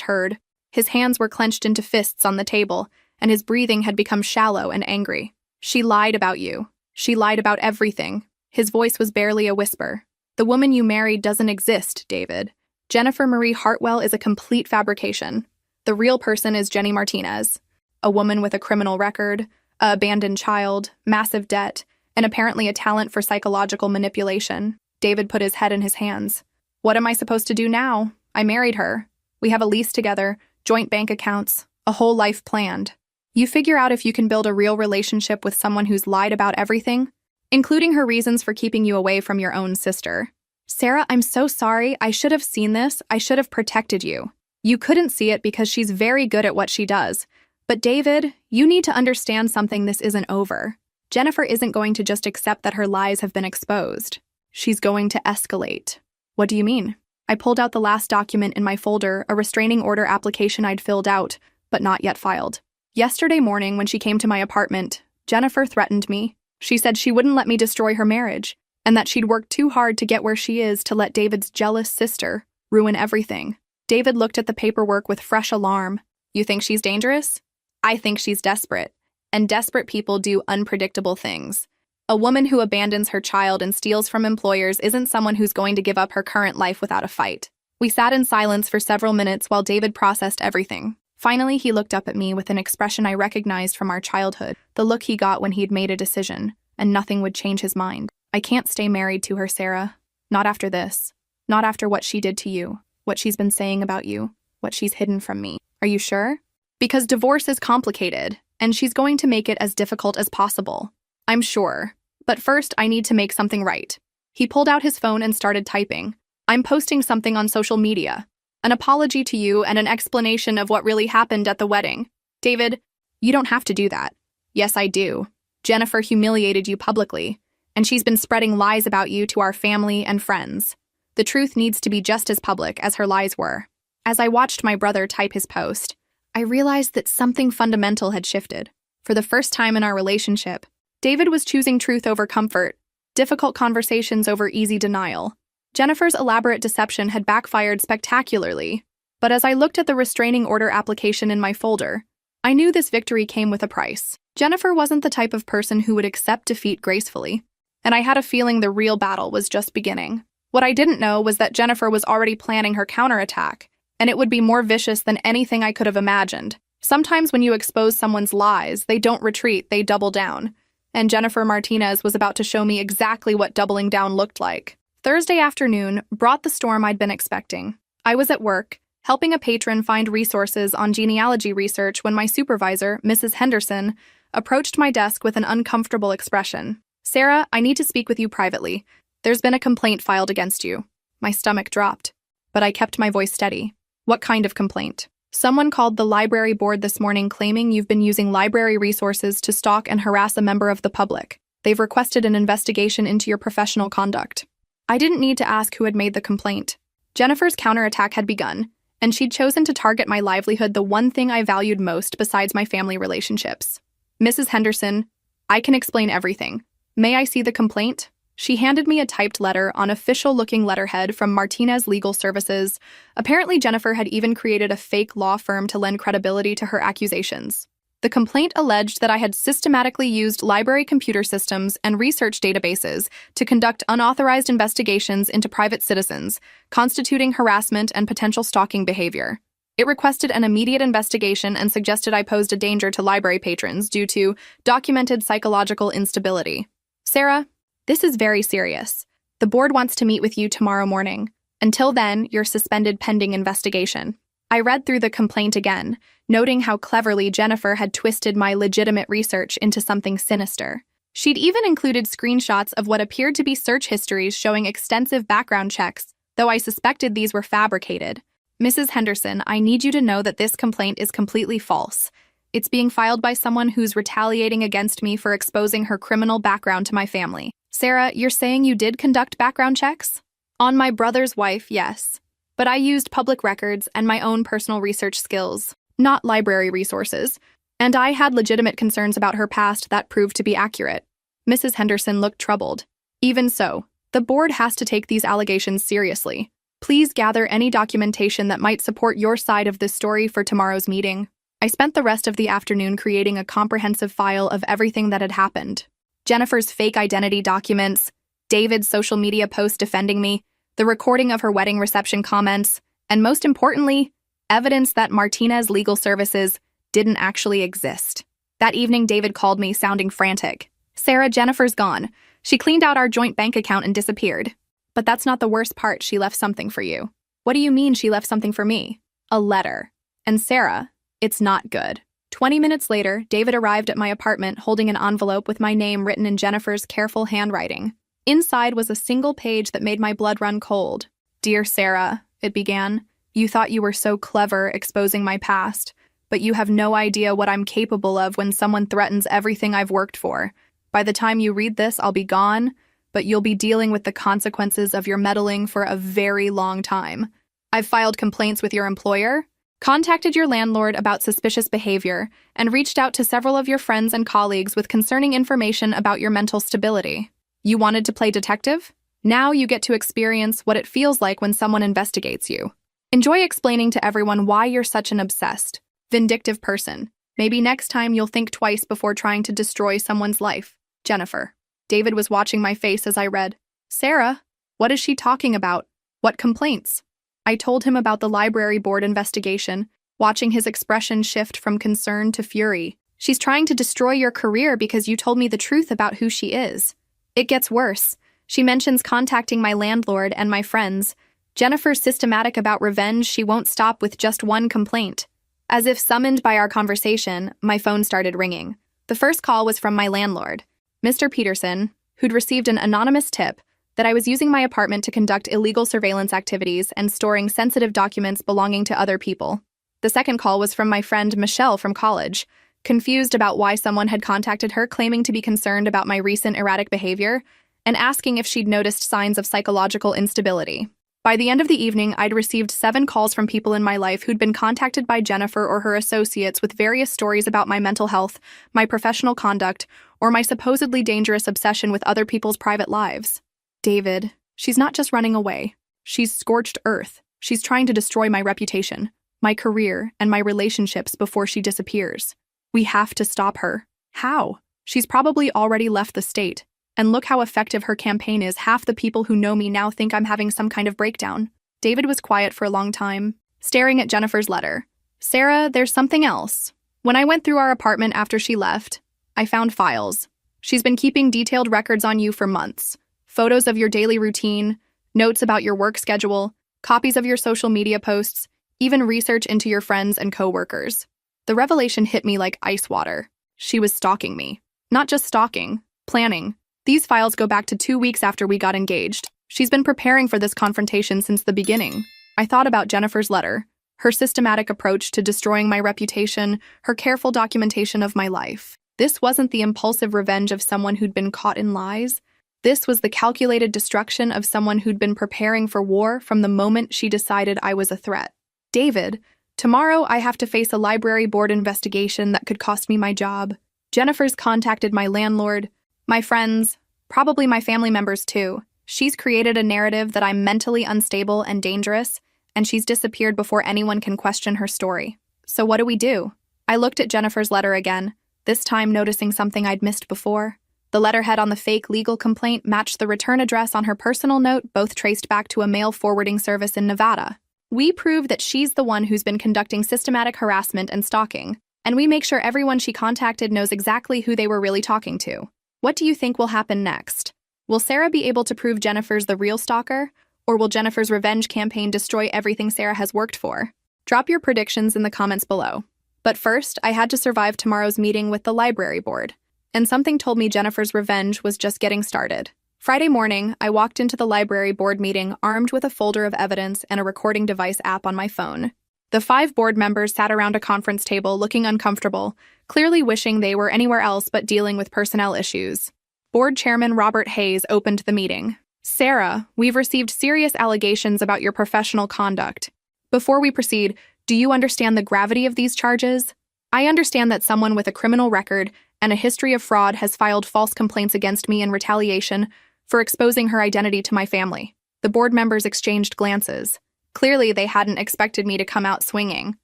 heard. His hands were clenched into fists on the table, and his breathing had become shallow and angry. She lied about you. She lied about everything. His voice was barely a whisper. The woman you married doesn't exist, David. Jennifer Marie Hartwell is a complete fabrication. The real person is Jenny Martinez, a woman with a criminal record, an abandoned child, massive debt, and apparently a talent for psychological manipulation. David put his head in his hands. What am I supposed to do now? I married her. We have a lease together, joint bank accounts, a whole life planned. You figure out if you can build a real relationship with someone who's lied about everything, including her reasons for keeping you away from your own sister. Sarah, I'm so sorry. I should have seen this. I should have protected you. You couldn't see it because she's very good at what she does. But David, you need to understand something. This isn't over. Jennifer isn't going to just accept that her lies have been exposed. She's going to escalate. What do you mean? I pulled out the last document in my folder, a restraining order application I'd filled out, but not yet filed. Yesterday morning, when she came to my apartment, Jennifer threatened me. She said she wouldn't let me destroy her marriage, and that she'd worked too hard to get where she is to let David's jealous sister ruin everything. David looked at the paperwork with fresh alarm. You think she's dangerous? I think she's desperate, and desperate people do unpredictable things. A woman who abandons her child and steals from employers isn't someone who's going to give up her current life without a fight. We sat in silence for several minutes while David processed everything. Finally, he looked up at me with an expression I recognized from our childhood, the look he got when he'd made a decision, and nothing would change his mind. I can't stay married to her, Sarah. Not after this. Not after what she did to you, what she's been saying about you, what she's hidden from me. Are you sure? Because divorce is complicated, and she's going to make it as difficult as possible. I'm sure. But first, I need to make something right. He pulled out his phone and started typing. I'm posting something on social media. An apology to you and an explanation of what really happened at the wedding. David, you don't have to do that. Yes, I do. Jennifer humiliated you publicly, and she's been spreading lies about you to our family and friends. The truth needs to be just as public as her lies were. As I watched my brother type his post, I realized that something fundamental had shifted. For the first time in our relationship, David was choosing truth over comfort, difficult conversations over easy denial. Jennifer's elaborate deception had backfired spectacularly, but as I looked at the restraining order application in my folder, I knew this victory came with a price. Jennifer wasn't the type of person who would accept defeat gracefully, and I had a feeling the real battle was just beginning. What I didn't know was that Jennifer was already planning her counterattack, and it would be more vicious than anything I could have imagined. Sometimes when you expose someone's lies, they don't retreat, they double down. and Jennifer Martinez was about to show me exactly what doubling down looked like. Thursday afternoon brought the storm I'd been expecting. I was at work, helping a patron find resources on genealogy research when my supervisor, Mrs. Henderson, approached my desk with an uncomfortable expression. "Sarah, I need to speak with you privately. There's been a complaint filed against you." My stomach dropped, but I kept my voice steady. "What kind of complaint?" "Someone called the library board this morning claiming you've been using library resources to stalk and harass a member of the public. They've requested an investigation into your professional conduct." I didn't need to ask who had made the complaint. Jennifer's counterattack had begun, and she'd chosen to target my livelihood, the one thing I valued most besides my family relationships. "Mrs. Henderson, I can explain everything. May I see the complaint?" She handed me a typed letter on official-looking letterhead from Martinez Legal Services. Apparently, Jennifer had even created a fake law firm to lend credibility to her accusations. The complaint alleged that I had systematically used library computer systems and research databases to conduct unauthorized investigations into private citizens, constituting harassment and potential stalking behavior. It requested an immediate investigation and suggested I posed a danger to library patrons due to documented psychological instability. "Sarah, this is very serious. The board wants to meet with you tomorrow morning. Until then, you're suspended pending investigation." I read through the complaint again, noting how cleverly Jennifer had twisted my legitimate research into something sinister. She'd even included screenshots of what appeared to be search histories showing extensive background checks, though I suspected these were fabricated. "Mrs. Henderson, I need you to know that this complaint is completely false. It's being filed by someone who's retaliating against me for exposing her criminal background to my family." "Sarah, you're saying you did conduct background checks?" "On my brother's wife, yes. But I used public records and my own personal research skills, not library resources. And I had legitimate concerns about her past that proved to be accurate." Mrs. Henderson looked troubled. "Even so, the board has to take these allegations seriously. Please gather any documentation that might support your side of this story for tomorrow's meeting." I spent the rest of the afternoon creating a comprehensive file of everything that had happened. Jennifer's fake identity documents, David's social media post defending me, the recording of her wedding reception comments, and most importantly, evidence that Martinez Legal Services didn't actually exist. That evening, David called me, sounding frantic. "Sarah, Jennifer's gone. She cleaned out our joint bank account and disappeared. But that's not the worst part. She left something for you." "What do you mean she left something for me?" "A letter. And Sarah, it's not good." 20 minutes later, David arrived at my apartment holding an envelope with my name written in Jennifer's careful handwriting. Inside was a single page that made my blood run cold. "Dear Sarah," it began, "you thought you were so clever exposing my past, but you have no idea what I'm capable of when someone threatens everything I've worked for. By the time you read this, I'll be gone, but you'll be dealing with the consequences of your meddling for a very long time. I've filed complaints with your employer, contacted your landlord about suspicious behavior, and reached out to several of your friends and colleagues with concerning information about your mental stability. You wanted to play detective? Now you get to experience what it feels like when someone investigates you. Enjoy explaining to everyone why you're such an obsessed, vindictive person. Maybe next time you'll think twice before trying to destroy someone's life. Jennifer." David was watching my face as I read. "Sarah, what is she talking about? What complaints?" I told him about the library board investigation, watching his expression shift from concern to fury. "She's trying to destroy your career because you told me the truth about who she is." It gets worse. She mentions contacting my landlord and my friends. Jennifer's systematic about revenge. She won't stop with just one complaint. As if summoned by our conversation, my phone started ringing. The first call was from my landlord, Mr. Peterson, who'd received an anonymous tip that I was using my apartment to conduct illegal surveillance activities and storing sensitive documents belonging to other people. The second call was from my friend Michelle from college, confused about why someone had contacted her claiming to be concerned about my recent erratic behavior and asking if she'd noticed signs of psychological instability. By the end of the evening, I'd received 7 calls from people in my life who'd been contacted by Jennifer or her associates with various stories about my mental health, my professional conduct, or my supposedly dangerous obsession with other people's private lives. "David, she's not just running away. She's scorched earth. She's trying to destroy my reputation, my career, and my relationships before she disappears. We have to stop her." "How?" "She's probably already left the state. And look how effective her campaign is. Half the people who know me now think I'm having some kind of breakdown." David was quiet for a long time, staring at Jennifer's letter. "Sarah, there's something else. When I went through our apartment after she left, I found files. She's been keeping detailed records on you for months. Photos of your daily routine, notes about your work schedule, copies of your social media posts, even research into your friends and coworkers. The revelation hit me like ice water. She was stalking me. Not just stalking, planning. These files go back to 2 weeks after we got engaged. She's been preparing for this confrontation since the beginning. I thought about Jennifer's letter, her systematic approach to destroying my reputation, her careful documentation of my life. This wasn't the impulsive revenge of someone who'd been caught in lies. This was the calculated destruction of someone who'd been preparing for war from the moment she decided I was a threat. David, tomorrow I have to face a library board investigation that could cost me my job. Jennifer's contacted my landlord, my friends, probably my family members too. She's created a narrative that I'm mentally unstable and dangerous, and she's disappeared before anyone can question her story. So what do? I looked at Jennifer's letter again, this time noticing something I'd missed before. The letterhead on the fake legal complaint matched the return address on her personal note, both traced back to a mail forwarding service in Nevada. We prove that she's the one who's been conducting systematic harassment and stalking, and we make sure everyone she contacted knows exactly who they were really talking to. What do you think will happen next? Will Sarah be able to prove Jennifer's the real stalker, or will Jennifer's revenge campaign destroy everything Sarah has worked for? Drop your predictions in the comments below. But first, I had to survive tomorrow's meeting with the library board, and something told me Jennifer's revenge was just getting started. Friday morning, I walked into the library board meeting armed with a folder of evidence and a recording device app on my phone. The 5 board members sat around a conference table looking uncomfortable, clearly wishing they were anywhere else but dealing with personnel issues. Board Chairman Robert Hayes opened the meeting. Sarah, we've received serious allegations about your professional conduct. Before we proceed, do you understand the gravity of these charges? I understand that someone with a criminal record and a history of fraud has filed false complaints against me in retaliation for exposing her identity to my family. The board members exchanged glances. Clearly, they hadn't expected me to come out swinging.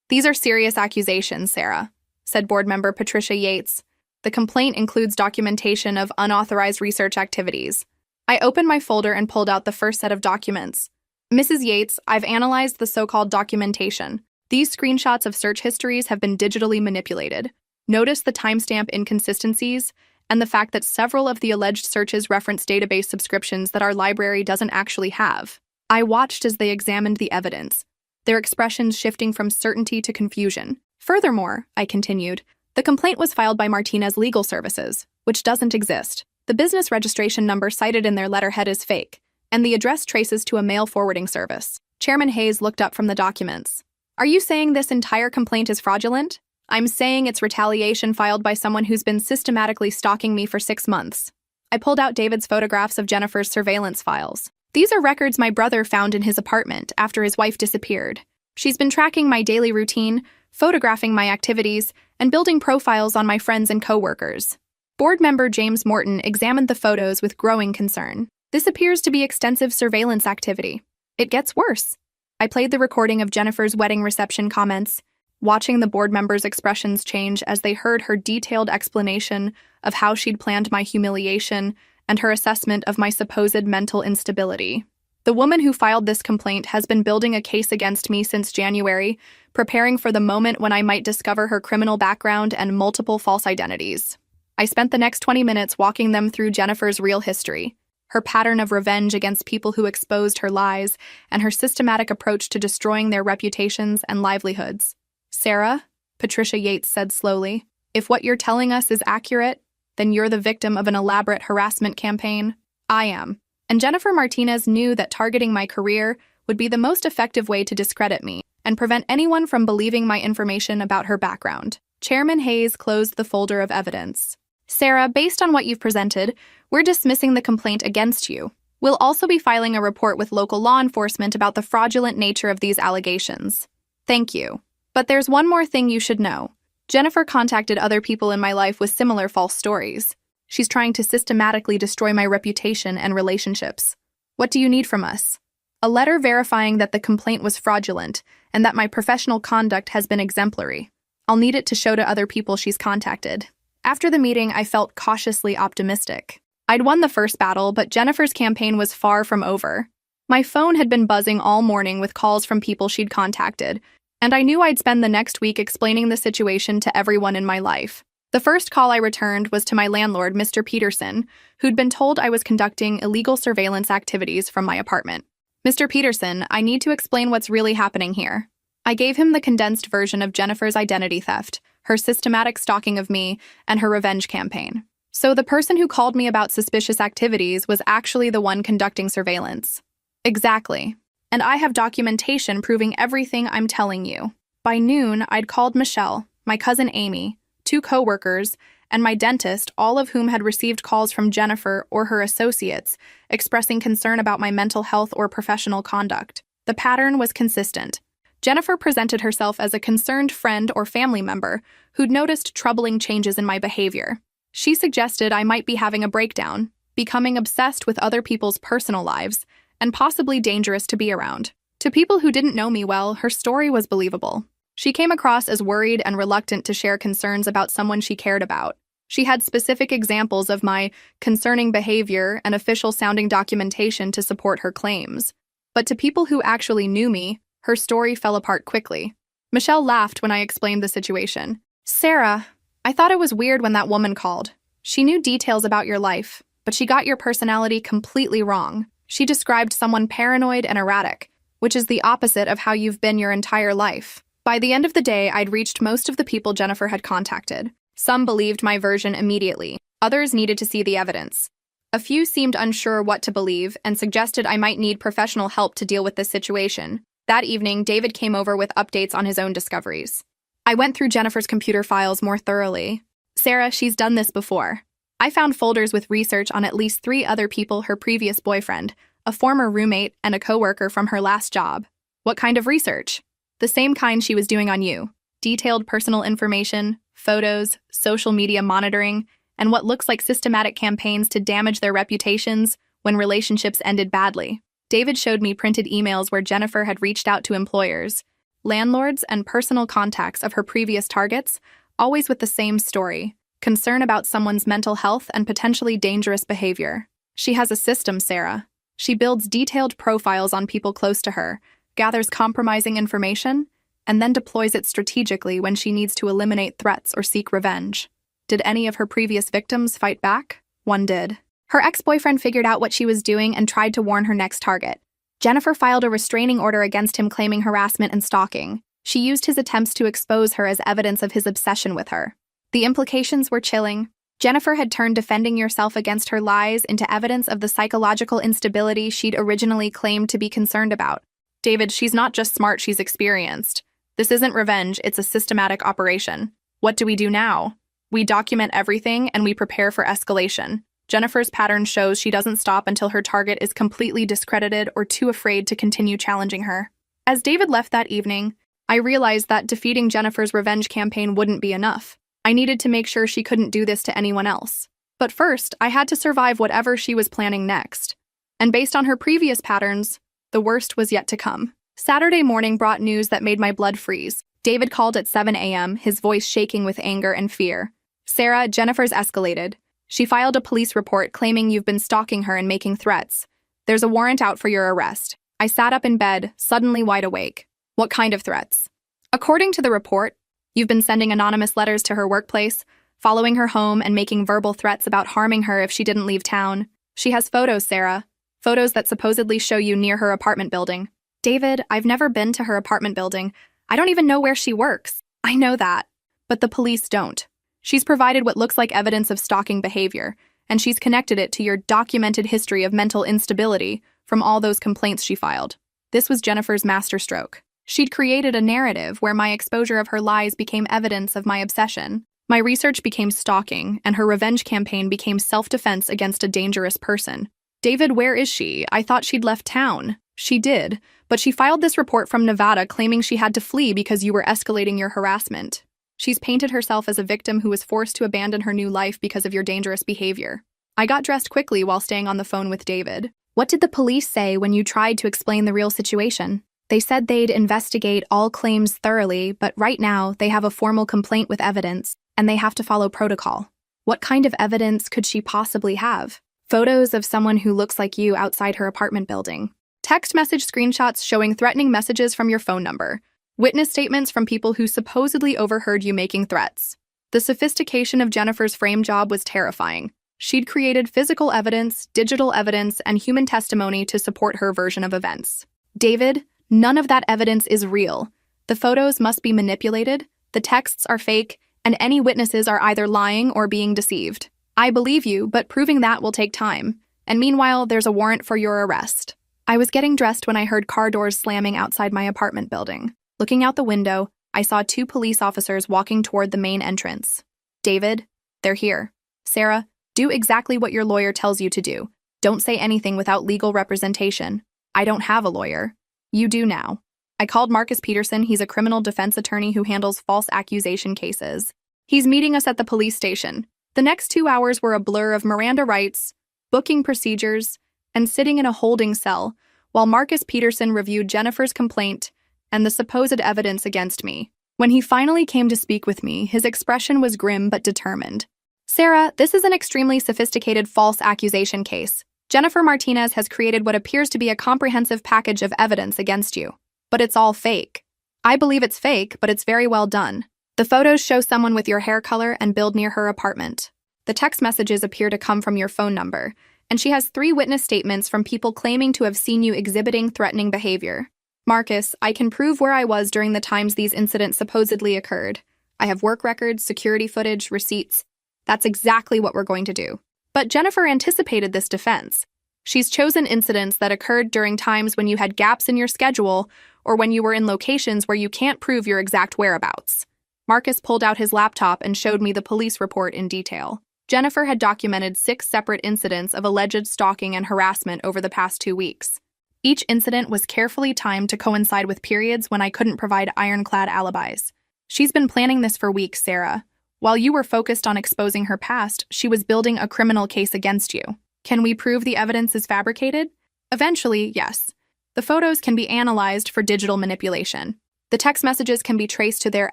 These are serious accusations, Sarah, said board member Patricia Yates. The complaint includes documentation of unauthorized research activities. I opened my folder and pulled out the first set of documents. Mrs. Yates, I've analyzed the so-called documentation. These screenshots of search histories have been digitally manipulated. Notice the timestamp inconsistencies and the fact that several of the alleged searches reference database subscriptions that our library doesn't actually have. I watched as they examined the evidence, their expressions shifting from certainty to confusion. Furthermore, I continued, the complaint was filed by Martinez Legal Services, which doesn't exist. The business registration number cited in their letterhead is fake, and the address traces to a mail forwarding service. Chairman Hayes looked up from the documents. Are you saying this entire complaint is fraudulent? I'm saying it's retaliation filed by someone who's been systematically stalking me for 6 months. I pulled out David's photographs of Jennifer's surveillance files. These are records my brother found in his apartment after his wife disappeared. She's been tracking my daily routine, photographing my activities, and building profiles on my friends and coworkers. Board member James Morton examined the photos with growing concern. This appears to be extensive surveillance activity. It gets worse. I played the recording of Jennifer's wedding reception comments, watching the board members' expressions change as they heard her detailed explanation of how she'd planned my humiliation and her assessment of my supposed mental instability. The woman who filed this complaint has been building a case against me since January, preparing for the moment when I might discover her criminal background and multiple false identities. I spent the next 20 minutes walking them through Jennifer's real history, her pattern of revenge against people who exposed her lies, and her systematic approach to destroying their reputations and livelihoods. Sarah, Patricia Yates said slowly, if what you're telling us is accurate, then you're the victim of an elaborate harassment campaign. I am. And Jennifer Martinez knew that targeting my career would be the most effective way to discredit me and prevent anyone from believing my information about her background. Chairman Hayes closed the folder of evidence. Sarah, based on what you've presented, we're dismissing the complaint against you. We'll also be filing a report with local law enforcement about the fraudulent nature of these allegations. Thank you. But there's one more thing you should know. Jennifer contacted other people in my life with similar false stories. She's trying to systematically destroy my reputation and relationships. What do you need from us? A letter verifying that the complaint was fraudulent and that my professional conduct has been exemplary. I'll need it to show to other people she's contacted. After the meeting, I felt cautiously optimistic. I'd won the first battle, but Jennifer's campaign was far from over. My phone had been buzzing all morning with calls from people she'd contacted, and I knew I'd spend the next week explaining the situation to everyone in my life. The first call I returned was to my landlord, Mr. Peterson, who'd been told I was conducting illegal surveillance activities from my apartment. Mr. Peterson, I need to explain what's really happening here. I gave him the condensed version of Jennifer's identity theft, her systematic stalking of me, and her revenge campaign. So the person who called me about suspicious activities was actually the one conducting surveillance. Exactly. And I have documentation proving everything I'm telling you. By noon, I'd called Michelle, my cousin Amy, 2 co-workers, and my dentist, all of whom had received calls from Jennifer or her associates, expressing concern about my mental health or professional conduct. The pattern was consistent. Jennifer presented herself as a concerned friend or family member who'd noticed troubling changes in my behavior. She suggested I might be having a breakdown, becoming obsessed with other people's personal lives, and possibly dangerous to be around. To people who didn't know me well, her story was believable. She came across as worried and reluctant to share concerns about someone she cared about. She had specific examples of my concerning behavior and official-sounding documentation to support her claims. But to people who actually knew me, her story fell apart quickly. Michelle laughed when I explained the situation. "Sarah, I thought it was weird when that woman called. She knew details about your life, but she got your personality completely wrong. She described someone paranoid and erratic, which is the opposite of how you've been your entire life." By the end of the day, I'd reached most of the people Jennifer had contacted. Some believed my version immediately. Others needed to see the evidence. A few seemed unsure what to believe and suggested I might need professional help to deal with this situation. That evening, David came over with updates on his own discoveries. I went through Jennifer's computer files more thoroughly. "Sarah, she's done this before." I found folders with research on at least 3 other people: her previous boyfriend, a former roommate, and a coworker from her last job. "What kind of research?" "The same kind she was doing on you. Detailed personal information, photos, social media monitoring, and what looks like systematic campaigns to damage their reputations when relationships ended badly." David showed me printed emails where Jennifer had reached out to employers, landlords, and personal contacts of her previous targets, always with the same story: concern about someone's mental health and potentially dangerous behavior. She has a system, Sarah. She builds detailed profiles on people close to her, gathers compromising information, and then deploys it strategically when she needs to eliminate threats or seek revenge. Did any of her previous victims fight back? One did. Her ex-boyfriend figured out what she was doing and tried to warn her next target. Jennifer filed a restraining order against him claiming harassment and stalking. She used his attempts to expose her as evidence of his obsession with her. The implications were chilling. Jennifer had turned defending yourself against her lies into evidence of the psychological instability she'd originally claimed to be concerned about. "David, she's not just smart, she's experienced. This isn't revenge, it's a systematic operation. What do we do now? We document everything and we prepare for escalation. Jennifer's pattern shows she doesn't stop until her target is completely discredited or too afraid to continue challenging her." As David left that evening, I realized that defeating Jennifer's revenge campaign wouldn't be enough. I needed to make sure she couldn't do this to anyone else. But first, I had to survive whatever she was planning next. And based on her previous patterns, the worst was yet to come. Saturday morning brought news that made my blood freeze. David called at 7 a.m., his voice shaking with anger and fear. "Sarah, Jennifer's escalated. She filed a police report claiming you've been stalking her and making threats. There's a warrant out for your arrest." I sat up in bed, suddenly wide awake. "What kind of threats?" "According to the report, you've been sending anonymous letters to her workplace, following her home and making verbal threats about harming her if she didn't leave town. She has photos, Sarah. Photos that supposedly show you near her apartment building." "David, I've never been to her apartment building. I don't even know where she works." "I know that, but the police don't. She's provided what looks like evidence of stalking behavior, and she's connected it to your documented history of mental instability from all those complaints she filed." This was Jennifer's masterstroke. She'd created a narrative where my exposure of her lies became evidence of my obsession. My research became stalking, and her revenge campaign became self-defense against a dangerous person. "David, where is she? I thought she'd left town." "She did, but she filed this report from Nevada claiming she had to flee because you were escalating your harassment. She's painted herself as a victim who was forced to abandon her new life because of your dangerous behavior." I got dressed quickly while staying on the phone with David. "What did the police say when you tried to explain the real situation?" "They said they'd investigate all claims thoroughly, but right now they have a formal complaint with evidence, and they have to follow protocol." "What kind of evidence could she possibly have?" "Photos of someone who looks like you outside her apartment building. Text message screenshots showing threatening messages from your phone number. Witness statements from people who supposedly overheard you making threats." The sophistication of Jennifer's frame job was terrifying. She'd created physical evidence, digital evidence, and human testimony to support her version of events. David, none of that evidence is real. The photos must be manipulated, the texts are fake, and any witnesses are either lying or being deceived. I believe you, but proving that will take time. And meanwhile, there's a warrant for your arrest. I was getting dressed when I heard car doors slamming outside my apartment building. Looking out the window, I saw 2 police officers walking toward the main entrance. David, they're here. Sarah, do exactly what your lawyer tells you to do. Don't say anything without legal representation. I don't have a lawyer. You do now. I called Marcus Peterson. He's a criminal defense attorney who handles false accusation cases. He's meeting us at the police station. The next 2 hours were a blur of Miranda rights, booking procedures, and sitting in a holding cell while Marcus Peterson reviewed Jennifer's complaint and the supposed evidence against me. When he finally came to speak with me, his expression was grim but determined. Sarah, this is an extremely sophisticated false accusation case. Jennifer Martinez has created what appears to be a comprehensive package of evidence against you. But it's all fake. I believe it's fake, but it's very well done. The photos show someone with your hair color and build near her apartment. The text messages appear to come from your phone number, and she has 3 witness statements from people claiming to have seen you exhibiting threatening behavior. Marcus, I can prove where I was during the times these incidents supposedly occurred. I have work records, security footage, receipts. That's exactly what we're going to do. But Jennifer anticipated this defense. She's chosen incidents that occurred during times when you had gaps in your schedule or when you were in locations where you can't prove your exact whereabouts. Marcus pulled out his laptop and showed me the police report in detail. Jennifer had documented 6 separate incidents of alleged stalking and harassment over the past 2 weeks. Each incident was carefully timed to coincide with periods when I couldn't provide ironclad alibis. She's been planning this for weeks, Sarah. While you were focused on exposing her past, she was building a criminal case against you. Can we prove the evidence is fabricated? Eventually, yes. The photos can be analyzed for digital manipulation. The text messages can be traced to their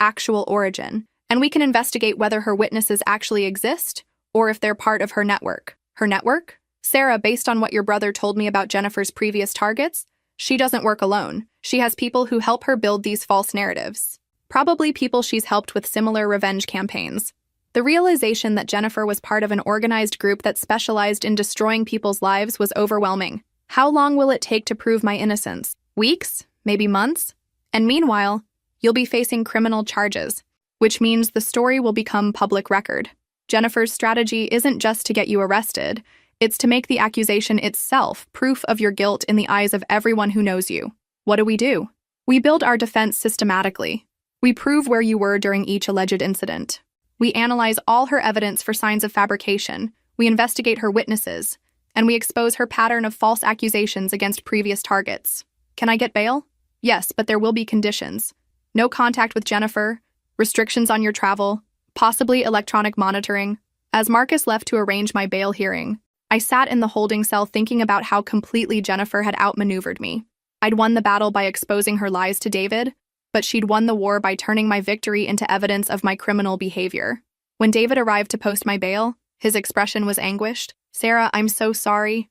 actual origin, and we can investigate whether her witnesses actually exist or if they're part of her network. Her network? Sarah, based on what your brother told me about Jennifer's previous targets, she doesn't work alone. She has people who help her build these false narratives. Probably people she's helped with similar revenge campaigns. The realization that Jennifer was part of an organized group that specialized in destroying people's lives was overwhelming. How long will it take to prove my innocence? Weeks? Maybe months? And meanwhile, you'll be facing criminal charges, which means the story will become public record. Jennifer's strategy isn't just to get you arrested, it's to make the accusation itself proof of your guilt in the eyes of everyone who knows you. What do? We build our defense systematically. We prove where you were during each alleged incident. We analyze all her evidence for signs of fabrication, we investigate her witnesses, and we expose her pattern of false accusations against previous targets. Can I get bail? Yes, but there will be conditions. No contact with Jennifer, restrictions on your travel, possibly electronic monitoring. As Marcus left to arrange my bail hearing, I sat in the holding cell thinking about how completely Jennifer had outmaneuvered me. I'd won the battle by exposing her lies to David, but she'd won the war by turning my victory into evidence of my criminal behavior. When David arrived to post my bail, his expression was anguished. Sarah, I'm so sorry.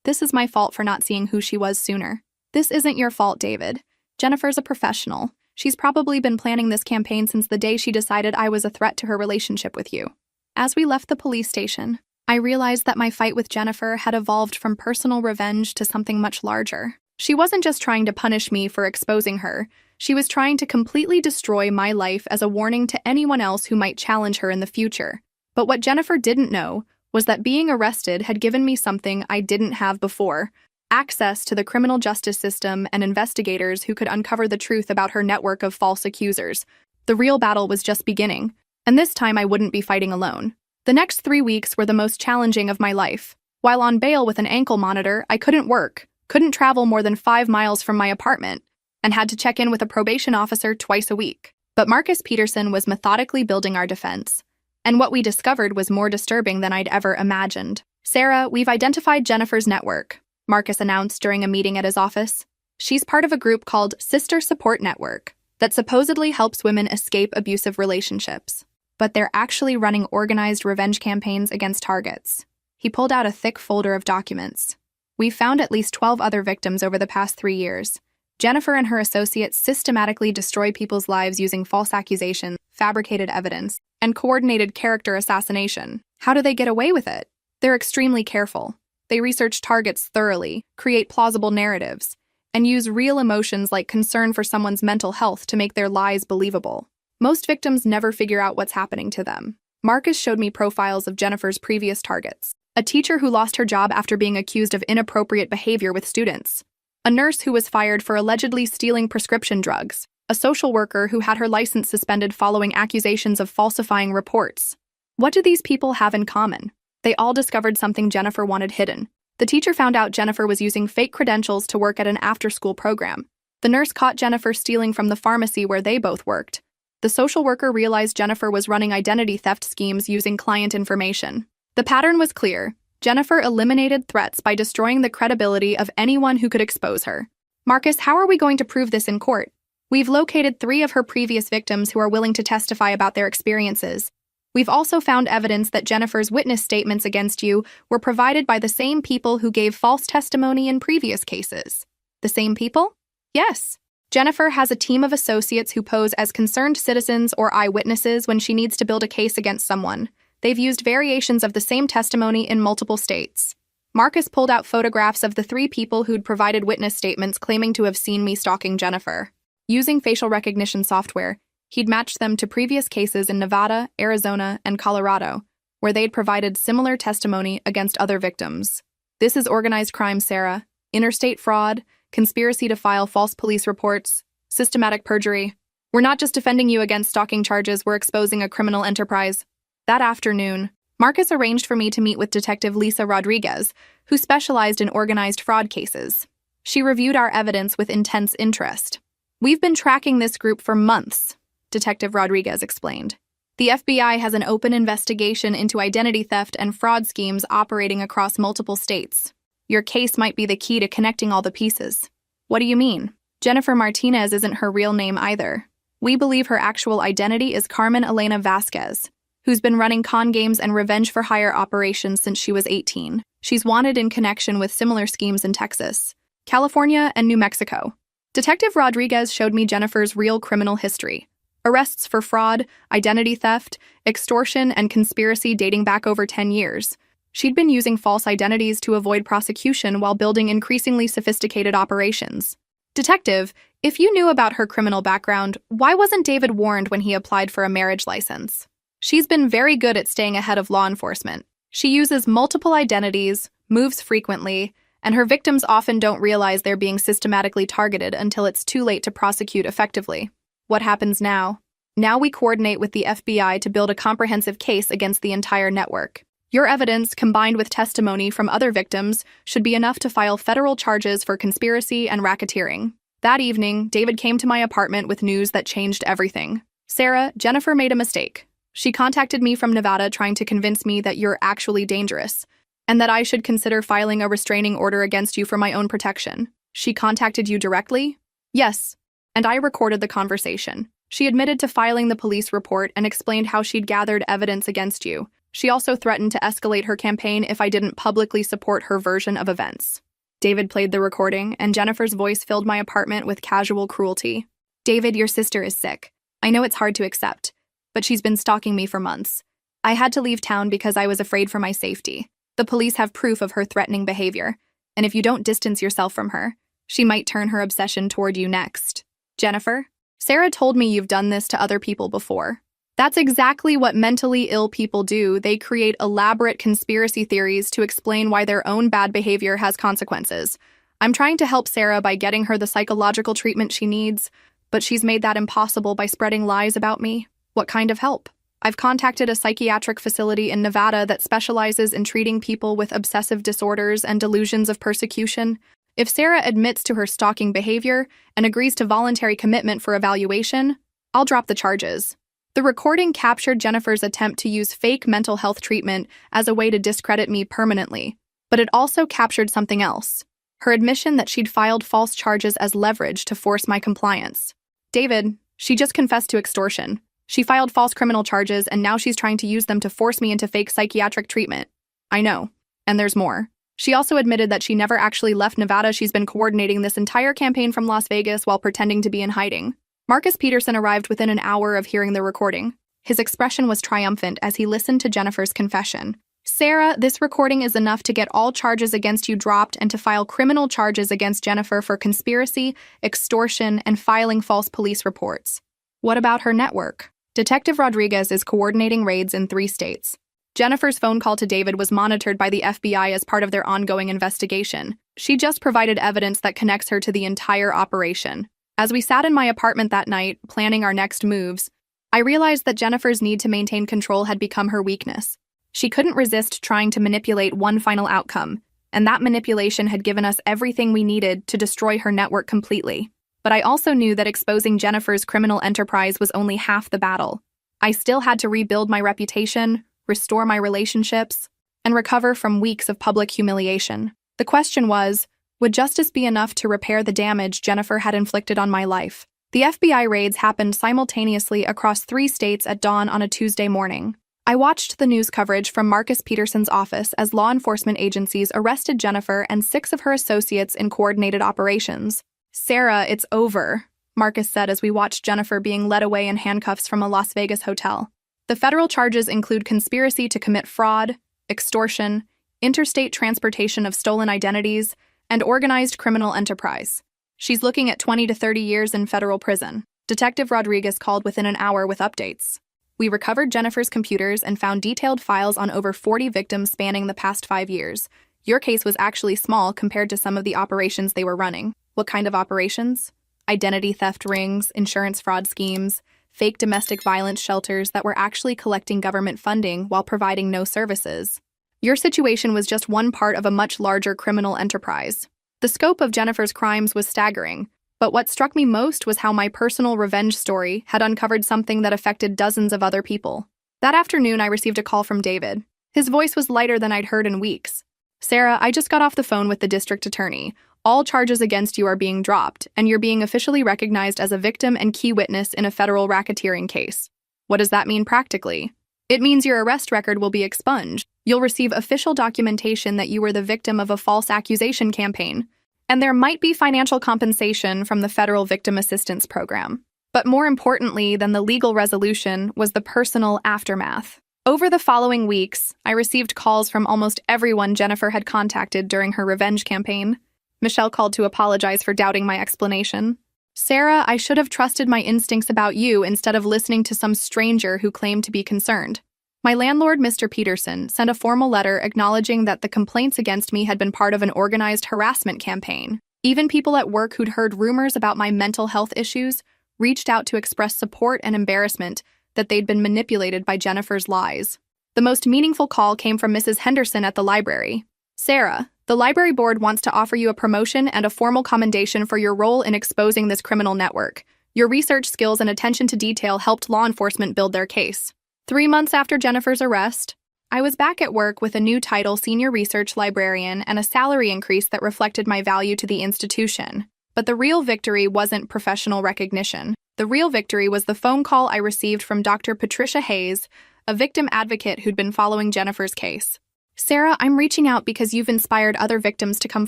This is my fault for not seeing who she was sooner. This isn't your fault, David. Jennifer's a professional. She's probably been planning this campaign since the day she decided I was a threat to her relationship with you. As we left the police station, I realized that my fight with Jennifer had evolved from personal revenge to something much larger. She wasn't just trying to punish me for exposing her. She was trying to completely destroy my life as a warning to anyone else who might challenge her in the future. But what Jennifer didn't know was that being arrested had given me something I didn't have before: access to the criminal justice system and investigators who could uncover the truth about her network of false accusers. The real battle was just beginning, and this time I wouldn't be fighting alone. The next 3 weeks were the most challenging of my life. While on bail with an ankle monitor, I couldn't work, couldn't travel more than 5 miles from my apartment, and had to check in with a probation officer twice a week. But Marcus Peterson was methodically building our defense, and what we discovered was more disturbing than I'd ever imagined. Sarah, we've identified Jennifer's network, Marcus announced during a meeting at his office. She's part of a group called Sister Support Network that supposedly helps women escape abusive relationships. But they're actually running organized revenge campaigns against targets. He pulled out a thick folder of documents. We've found at least 12 other victims over the past 3 years. Jennifer and her associates systematically destroy people's lives using false accusations, fabricated evidence, and coordinated character assassination. How do they get away with it? They're extremely careful. They research targets thoroughly, create plausible narratives, and use real emotions like concern for someone's mental health to make their lies believable. Most victims never figure out what's happening to them. Marcus showed me profiles of Jennifer's previous targets. A teacher who lost her job after being accused of inappropriate behavior with students. A nurse who was fired for allegedly stealing prescription drugs. A social worker who had her license suspended following accusations of falsifying reports. What do these people have in common? They all discovered something Jennifer wanted hidden. The teacher found out Jennifer was using fake credentials to work at an after-school program. The nurse caught Jennifer stealing from the pharmacy where they both worked. The social worker realized Jennifer was running identity theft schemes using client information. The pattern was clear. Jennifer eliminated threats by destroying the credibility of anyone who could expose her. Marcus, how are we going to prove this in court? We've located 3 of her previous victims who are willing to testify about their experiences. We've also found evidence that Jennifer's witness statements against you were provided by the same people who gave false testimony in previous cases. The same people? Yes. Jennifer has a team of associates who pose as concerned citizens or eyewitnesses when she needs to build a case against someone. They've used variations of the same testimony in multiple states. Marcus pulled out photographs of the 3 people who'd provided witness statements claiming to have seen me stalking Jennifer. Using facial recognition software, he'd matched them to previous cases in Nevada, Arizona, and Colorado, where they'd provided similar testimony against other victims. This is organized crime, Sarah. Interstate fraud, conspiracy to file false police reports, systematic perjury. We're not just defending you against stalking charges, we're exposing a criminal enterprise. That afternoon, Marcus arranged for me to meet with Detective Lisa Rodriguez, who specialized in organized fraud cases. She reviewed our evidence with intense interest. We've been tracking this group for months, Detective Rodriguez explained. The FBI has an open investigation into identity theft and fraud schemes operating across multiple states. Your case might be the key to connecting all the pieces. What do you mean? Jennifer Martinez isn't her real name either. We believe her actual identity is Carmen Elena Vasquez, who's been running con games and revenge-for-hire operations since she was 18. She's wanted in connection with similar schemes in Texas, California, and New Mexico. Detective Rodriguez showed me Jennifer's real criminal history. Arrests for fraud, identity theft, extortion, and conspiracy dating back over 10 years. She'd been using false identities to avoid prosecution while building increasingly sophisticated operations. Detective, if you knew about her criminal background, why wasn't David warned when he applied for a marriage license? She's been very good at staying ahead of law enforcement. She uses multiple identities, moves frequently, and her victims often don't realize they're being systematically targeted until it's too late to prosecute effectively. What happens now? Now we coordinate with the FBI to build a comprehensive case against the entire network. Your evidence, combined with testimony from other victims, should be enough to file federal charges for conspiracy and racketeering. That evening, David came to my apartment with news that changed everything. Sarah, Jennifer made a mistake. She contacted me from Nevada trying to convince me that you're actually dangerous, and that I should consider filing a restraining order against you for my own protection. She contacted you directly? Yes, and I recorded the conversation. She admitted to filing the police report and explained how she'd gathered evidence against you. She also threatened to escalate her campaign if I didn't publicly support her version of events. David played the recording, and Jennifer's voice filled my apartment with casual cruelty. David, your sister is sick. I know it's hard to accept, but she's been stalking me for months. I had to leave town because I was afraid for my safety. The police have proof of her threatening behavior, and if you don't distance yourself from her, she might turn her obsession toward you next. Jennifer, Sarah told me you've done this to other people before. That's exactly what mentally ill people do. They create elaborate conspiracy theories to explain why their own bad behavior has consequences. I'm trying to help Sarah by getting her the psychological treatment she needs, but she's made that impossible by spreading lies about me. What kind of help? I've contacted a psychiatric facility in Nevada that specializes in treating people with obsessive disorders and delusions of persecution. If Sarah admits to her stalking behavior and agrees to voluntary commitment for evaluation, I'll drop the charges. The recording captured Jennifer's attempt to use fake mental health treatment as a way to discredit me permanently, but it also captured something else. Her admission that she'd filed false charges as leverage to force my compliance. David, she just confessed to extortion. She filed false criminal charges, and now she's trying to use them to force me into fake psychiatric treatment. I know. And there's more. She also admitted that she never actually left Nevada. She's been coordinating this entire campaign from Las Vegas while pretending to be in hiding. Marcus Peterson arrived within an hour of hearing the recording. His expression was triumphant as he listened to Jennifer's confession. "Sarah, this recording is enough to get all charges against you dropped and to file criminal charges against Jennifer for conspiracy, extortion, and filing false police reports." What about her network? Detective Rodriguez is coordinating raids in 3 states. Jennifer's phone call to David was monitored by the FBI as part of their ongoing investigation. She just provided evidence that connects her to the entire operation. As we sat in my apartment that night, planning our next moves, I realized that Jennifer's need to maintain control had become her weakness. She couldn't resist trying to manipulate one final outcome, and that manipulation had given us everything we needed to destroy her network completely. But I also knew that exposing Jennifer's criminal enterprise was only half the battle. I still had to rebuild my reputation, restore my relationships, and recover from weeks of public humiliation. The question was, would justice be enough to repair the damage Jennifer had inflicted on my life? The FBI raids happened simultaneously across 3 states at dawn on a Tuesday morning. I watched the news coverage from Marcus Peterson's office as law enforcement agencies arrested Jennifer and 6 of her associates in coordinated operations. "Sarah, it's over," Marcus said as we watched Jennifer being led away in handcuffs from a Las Vegas hotel. The federal charges include conspiracy to commit fraud, extortion, interstate transportation of stolen identities, and organized criminal enterprise. She's looking at 20 to 30 years in federal prison. Detective Rodriguez called within an hour with updates. We recovered Jennifer's computers and found detailed files on over 40 victims spanning the past 5 years. Your case was actually small compared to some of the operations they were running. What kind of operations? Identity theft rings, insurance fraud schemes, fake domestic violence shelters that were actually collecting government funding while providing no services. Your situation was just one part of a much larger criminal enterprise. The scope of Jennifer's crimes was staggering, but what struck me most was how my personal revenge story had uncovered something that affected dozens of other people. That afternoon, I received a call from David. His voice was lighter than I'd heard in weeks. "Sarah, I just got off the phone with the district attorney. All charges against you are being dropped, and you're being officially recognized as a victim and key witness in a federal racketeering case." What does that mean practically? It means your arrest record will be expunged. You'll receive official documentation that you were the victim of a false accusation campaign, and there might be financial compensation from the Federal Victim Assistance Program. But more importantly than the legal resolution was the personal aftermath. Over the following weeks, I received calls from almost everyone Jennifer had contacted during her revenge campaign. Michelle called to apologize for doubting my explanation. "Sarah, I should have trusted my instincts about you instead of listening to some stranger who claimed to be concerned." My landlord, Mr. Peterson, sent a formal letter acknowledging that the complaints against me had been part of an organized harassment campaign. Even people at work who'd heard rumors about my mental health issues reached out to express support and embarrassment that they'd been manipulated by Jennifer's lies. The most meaningful call came from Mrs. Henderson at the library. "Sarah, the library board wants to offer you a promotion and a formal commendation for your role in exposing this criminal network. Your research skills and attention to detail helped law enforcement build their case." 3 months after Jennifer's arrest, I was back at work with a new title, Senior Research Librarian, and a salary increase that reflected my value to the institution. But the real victory wasn't professional recognition. The real victory was the phone call I received from Dr. Patricia Hayes, a victim advocate who'd been following Jennifer's case. "Sarah, I'm reaching out because you've inspired other victims to come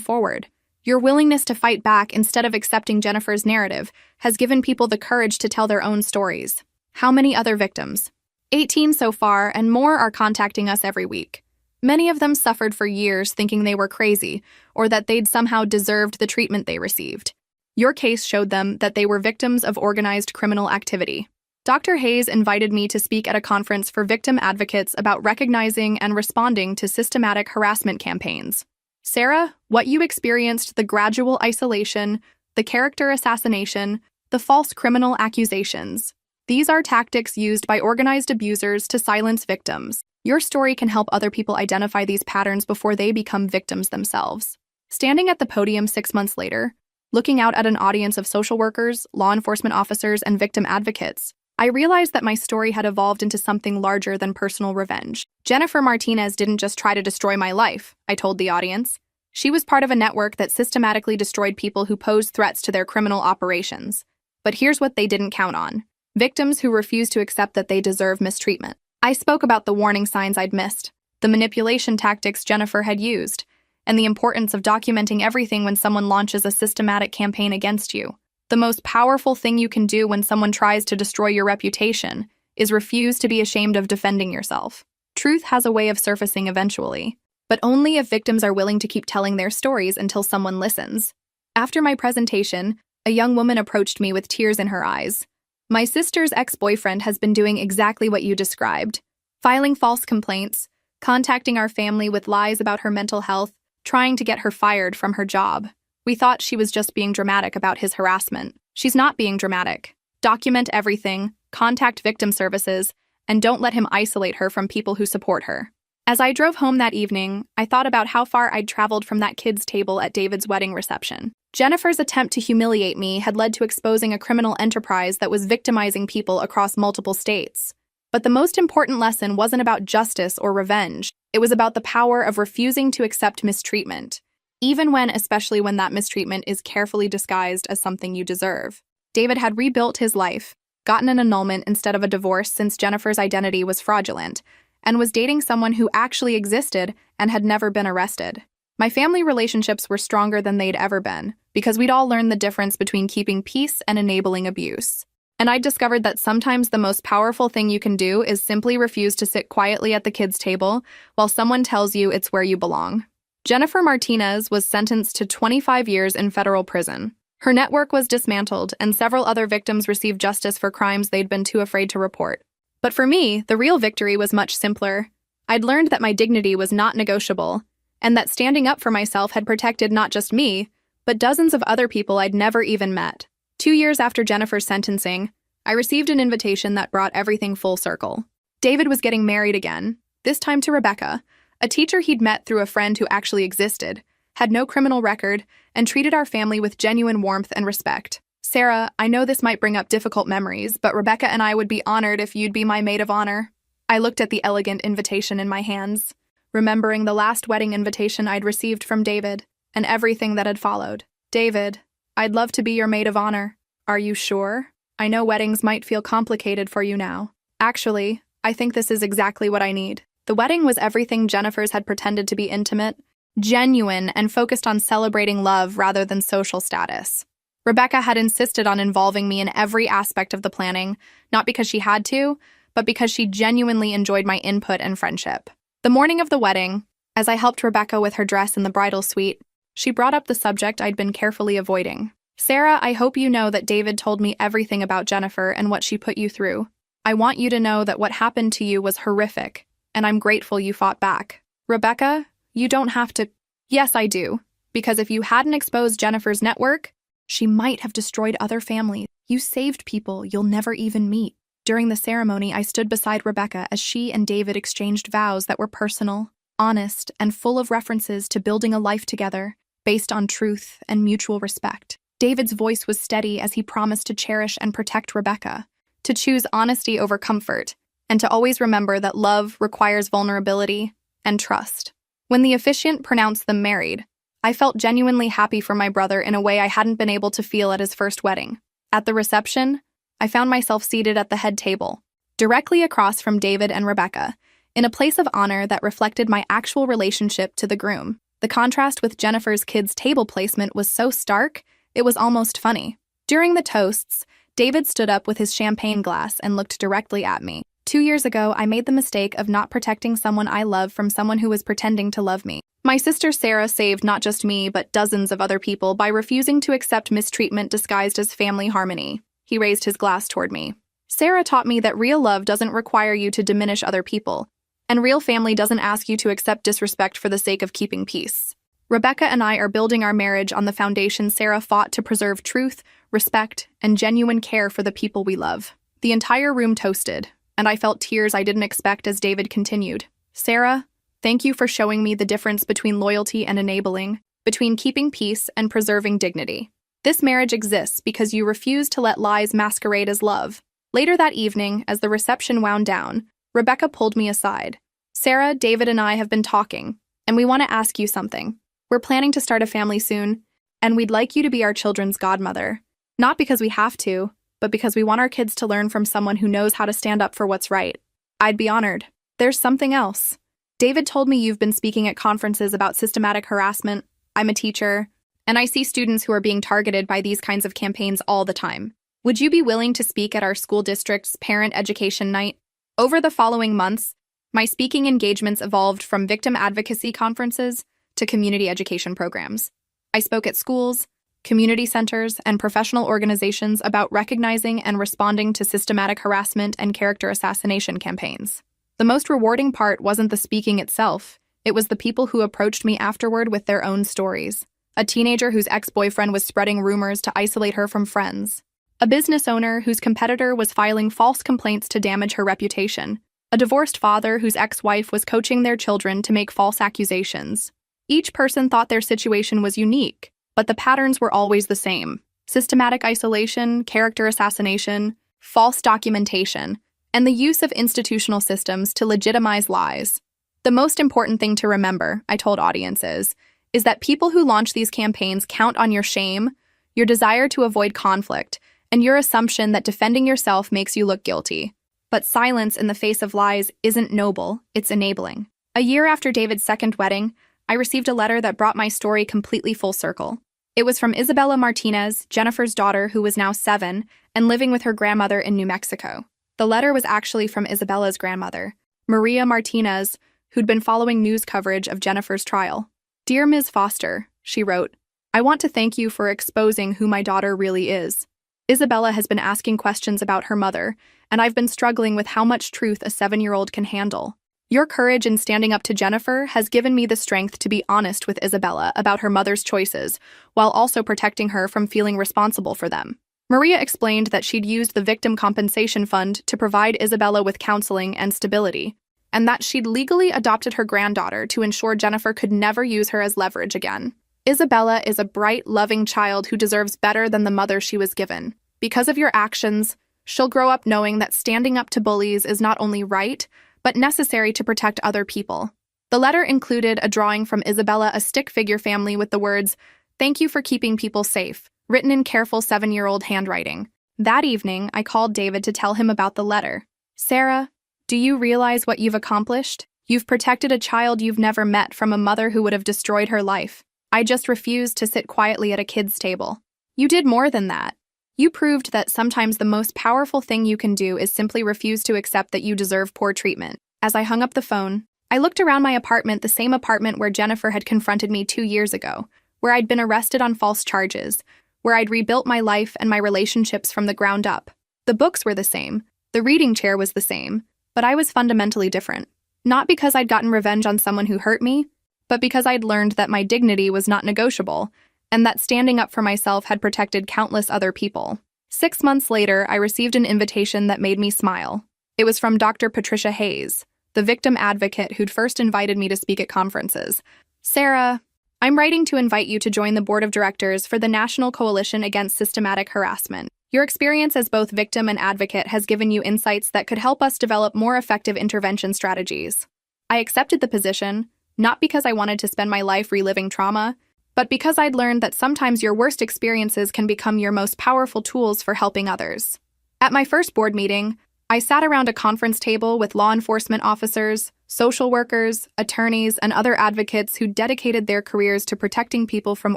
forward. Your willingness to fight back instead of accepting Jennifer's narrative has given people the courage to tell their own stories." How many other victims? 18 so far, and more are contacting us every week. Many of them suffered for years thinking they were crazy or that they'd somehow deserved the treatment they received. Your case showed them that they were victims of organized criminal activity. Dr. Hayes invited me to speak at a conference for victim advocates about recognizing and responding to systematic harassment campaigns. Sarah, what you experienced, the gradual isolation, the character assassination, the false criminal accusations. These are tactics used by organized abusers to silence victims. Your story can help other people identify these patterns before they become victims themselves. Standing at the podium 6 months later, looking out at an audience of social workers, law enforcement officers, and victim advocates, I realized that my story had evolved into something larger than personal revenge. Jennifer Martinez didn't just try to destroy my life, I told the audience. She was part of a network that systematically destroyed people who posed threats to their criminal operations. But here's what they didn't count on: victims who refused to accept that they deserve mistreatment. I spoke about the warning signs I'd missed, the manipulation tactics Jennifer had used, and the importance of documenting everything when someone launches a systematic campaign against you. The most powerful thing you can do when someone tries to destroy your reputation is refuse to be ashamed of defending yourself. Truth has a way of surfacing eventually, but only if victims are willing to keep telling their stories until someone listens. After my presentation, a young woman approached me with tears in her eyes. My sister's ex-boyfriend has been doing exactly what you described, filing false complaints, contacting our family with lies about her mental health, trying to get her fired from her job. We thought she was just being dramatic about his harassment. She's not being dramatic. Document everything, contact victim services, and don't let him isolate her from people who support her. As I drove home that evening, I thought about how far I'd traveled from that kid's table at David's wedding reception. Jennifer's attempt to humiliate me had led to exposing a criminal enterprise that was victimizing people across multiple states. But the most important lesson wasn't about justice or revenge. It was about the power of refusing to accept mistreatment, especially when that mistreatment is carefully disguised as something you deserve. David had rebuilt his life, gotten an annulment instead of a divorce since Jennifer's identity was fraudulent, and was dating someone who actually existed and had never been arrested. My family relationships were stronger than they'd ever been, because we'd all learned the difference between keeping peace and enabling abuse. And I discovered that sometimes the most powerful thing you can do is simply refuse to sit quietly at the kids' table while someone tells you it's where you belong. Jennifer Martinez was sentenced to 25 years in federal prison. Her network was dismantled, and several other victims received justice for crimes they'd been too afraid to report. But for me, the real victory was much simpler. I'd learned that my dignity was not negotiable, and that standing up for myself had protected not just me, but dozens of other people I'd never even met. 2 years after Jennifer's sentencing, I received an invitation that brought everything full circle. David was getting married again, this time to Rebecca, a teacher he'd met through a friend who actually existed, had no criminal record, and treated our family with genuine warmth and respect. Sarah, I know this might bring up difficult memories, but Rebecca and I would be honored if you'd be my maid of honor. I looked at the elegant invitation in my hands, remembering the last wedding invitation I'd received from David, and everything that had followed. David, I'd love to be your maid of honor. Are you sure? I know weddings might feel complicated for you now. Actually, I think this is exactly what I need. The wedding was everything Jennifer's had pretended to be: intimate, genuine, and focused on celebrating love rather than social status. Rebecca had insisted on involving me in every aspect of the planning, not because she had to, but because she genuinely enjoyed my input and friendship. The morning of the wedding, as I helped Rebecca with her dress in the bridal suite, she brought up the subject I'd been carefully avoiding. Sarah, I hope you know that David told me everything about Jennifer and what she put you through. I want you to know that what happened to you was horrific, and I'm grateful you fought back. Rebecca, you don't have to. Yes, I do, because if you hadn't exposed Jennifer's network, she might have destroyed other families. You saved people you'll never even meet. During the ceremony, I stood beside Rebecca as she and David exchanged vows that were personal, honest, and full of references to building a life together based on truth and mutual respect. David's voice was steady as he promised to cherish and protect Rebecca, to choose honesty over comfort, and to always remember that love requires vulnerability and trust. When the officiant pronounced them married, I felt genuinely happy for my brother in a way I hadn't been able to feel at his first wedding. At the reception, I found myself seated at the head table, directly across from David and Rebecca, in a place of honor that reflected my actual relationship to the groom. The contrast with Jennifer's kids' table placement was so stark, it was almost funny. During the toasts, David stood up with his champagne glass and looked directly at me. 2 years ago, I made the mistake of not protecting someone I love from someone who was pretending to love me. My sister Sarah saved not just me, but dozens of other people by refusing to accept mistreatment disguised as family harmony. He raised his glass toward me. Sarah taught me that real love doesn't require you to diminish other people, and real family doesn't ask you to accept disrespect for the sake of keeping peace. Rebecca and I are building our marriage on the foundation Sarah fought to preserve: truth, respect, and genuine care for the people we love. The entire room toasted, and I felt tears I didn't expect as David continued. Sarah, thank you for showing me the difference between loyalty and enabling, between keeping peace and preserving dignity. This marriage exists because you refuse to let lies masquerade as love. Later that evening, as the reception wound down, Rebecca pulled me aside. Sarah, David, and I have been talking, and we want to ask you something. We're planning to start a family soon, and we'd like you to be our children's godmother. Not because we have to, but because we want our kids to learn from someone who knows how to stand up for what's right. I'd be honored. There's something else. David told me you've been speaking at conferences about systematic harassment. I'm a teacher, and I see students who are being targeted by these kinds of campaigns all the time. Would you be willing to speak at our school district's parent education night? Over the following months, my speaking engagements evolved from victim advocacy conferences to community education programs. I spoke at schools, community centers, and professional organizations about recognizing and responding to systematic harassment and character assassination campaigns. The most rewarding part wasn't the speaking itself, it was the people who approached me afterward with their own stories. A teenager whose ex-boyfriend was spreading rumors to isolate her from friends. A business owner whose competitor was filing false complaints to damage her reputation. A divorced father whose ex-wife was coaching their children to make false accusations. Each person thought their situation was unique, but the patterns were always the same. Systematic isolation, character assassination, false documentation, and the use of institutional systems to legitimize lies. The most important thing to remember, I told audiences, is that people who launch these campaigns count on your shame, your desire to avoid conflict, and your assumption that defending yourself makes you look guilty. But silence in the face of lies isn't noble, it's enabling. A year after David's second wedding, I received a letter that brought my story completely full circle. It was from Isabella Martinez, Jennifer's daughter who was now 7, and living with her grandmother in New Mexico. The letter was actually from Isabella's grandmother, Maria Martinez, who'd been following news coverage of Jennifer's trial. "Dear Ms. Foster," she wrote, "I want to thank you for exposing who my daughter really is. Isabella has been asking questions about her mother, and I've been struggling with how much truth a 7-year-old can handle. Your courage in standing up to Jennifer has given me the strength to be honest with Isabella about her mother's choices, while also protecting her from feeling responsible for them." Maria explained that she'd used the Victim Compensation Fund to provide Isabella with counseling and stability, and that she'd legally adopted her granddaughter to ensure Jennifer could never use her as leverage again. "Isabella is a bright, loving child who deserves better than the mother she was given. Because of your actions, she'll grow up knowing that standing up to bullies is not only right, but necessary to protect other people." The letter included a drawing from Isabella, a stick figure family with the words, "Thank you for keeping people safe," written in careful 7-year-old handwriting. That evening, I called David to tell him about the letter. "Sarah, do you realize what you've accomplished? You've protected a child you've never met from a mother who would have destroyed her life. I just refused to sit quietly at a kid's table. You did more than that. You proved that sometimes the most powerful thing you can do is simply refuse to accept that you deserve poor treatment." As I hung up the phone, I looked around my apartment, the same apartment where Jennifer had confronted me 2 years ago, where I'd been arrested on false charges, where I'd rebuilt my life and my relationships from the ground up. The books were the same, the reading chair was the same, but I was fundamentally different. Not because I'd gotten revenge on someone who hurt me, but because I'd learned that my dignity was not negotiable, and that standing up for myself had protected countless other people. 6 months later, I received an invitation that made me smile. It was from Dr. Patricia Hayes, the victim advocate who'd first invited me to speak at conferences. "Sarah, I'm writing to invite you to join the board of directors for the National Coalition Against Systematic Harassment. Your experience as both victim and advocate has given you insights that could help us develop more effective intervention strategies." I accepted the position, not because I wanted to spend my life reliving trauma, but because I'd learned that sometimes your worst experiences can become your most powerful tools for helping others. At my first board meeting, I sat around a conference table with law enforcement officers, social workers, attorneys, and other advocates who dedicated their careers to protecting people from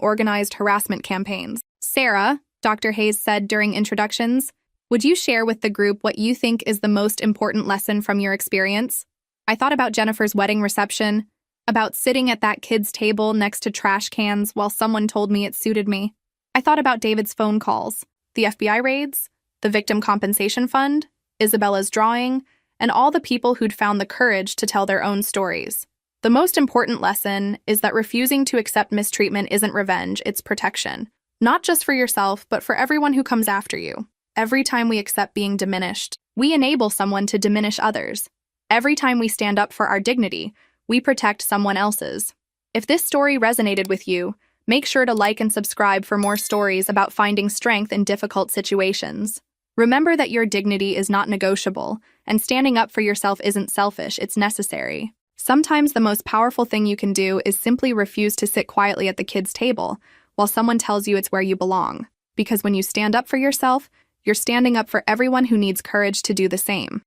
organized harassment campaigns. "Sarah," Dr. Hayes said during introductions, "would you share with the group what you think is the most important lesson from your experience?" I thought about Jennifer's wedding reception, about sitting at that kid's table next to trash cans while someone told me it suited me. I thought about David's phone calls, the FBI raids, the Victim Compensation Fund, Isabella's drawing, and all the people who'd found the courage to tell their own stories. The most important lesson is that refusing to accept mistreatment isn't revenge, it's protection. Not just for yourself, but for everyone who comes after you. Every time we accept being diminished, we enable someone to diminish others. Every time we stand up for our dignity, we protect someone else's. If this story resonated with you, make sure to like and subscribe for more stories about finding strength in difficult situations. Remember that your dignity is not negotiable, and standing up for yourself isn't selfish, it's necessary. Sometimes the most powerful thing you can do is simply refuse to sit quietly at the kids' table while someone tells you it's where you belong. Because when you stand up for yourself, you're standing up for everyone who needs courage to do the same.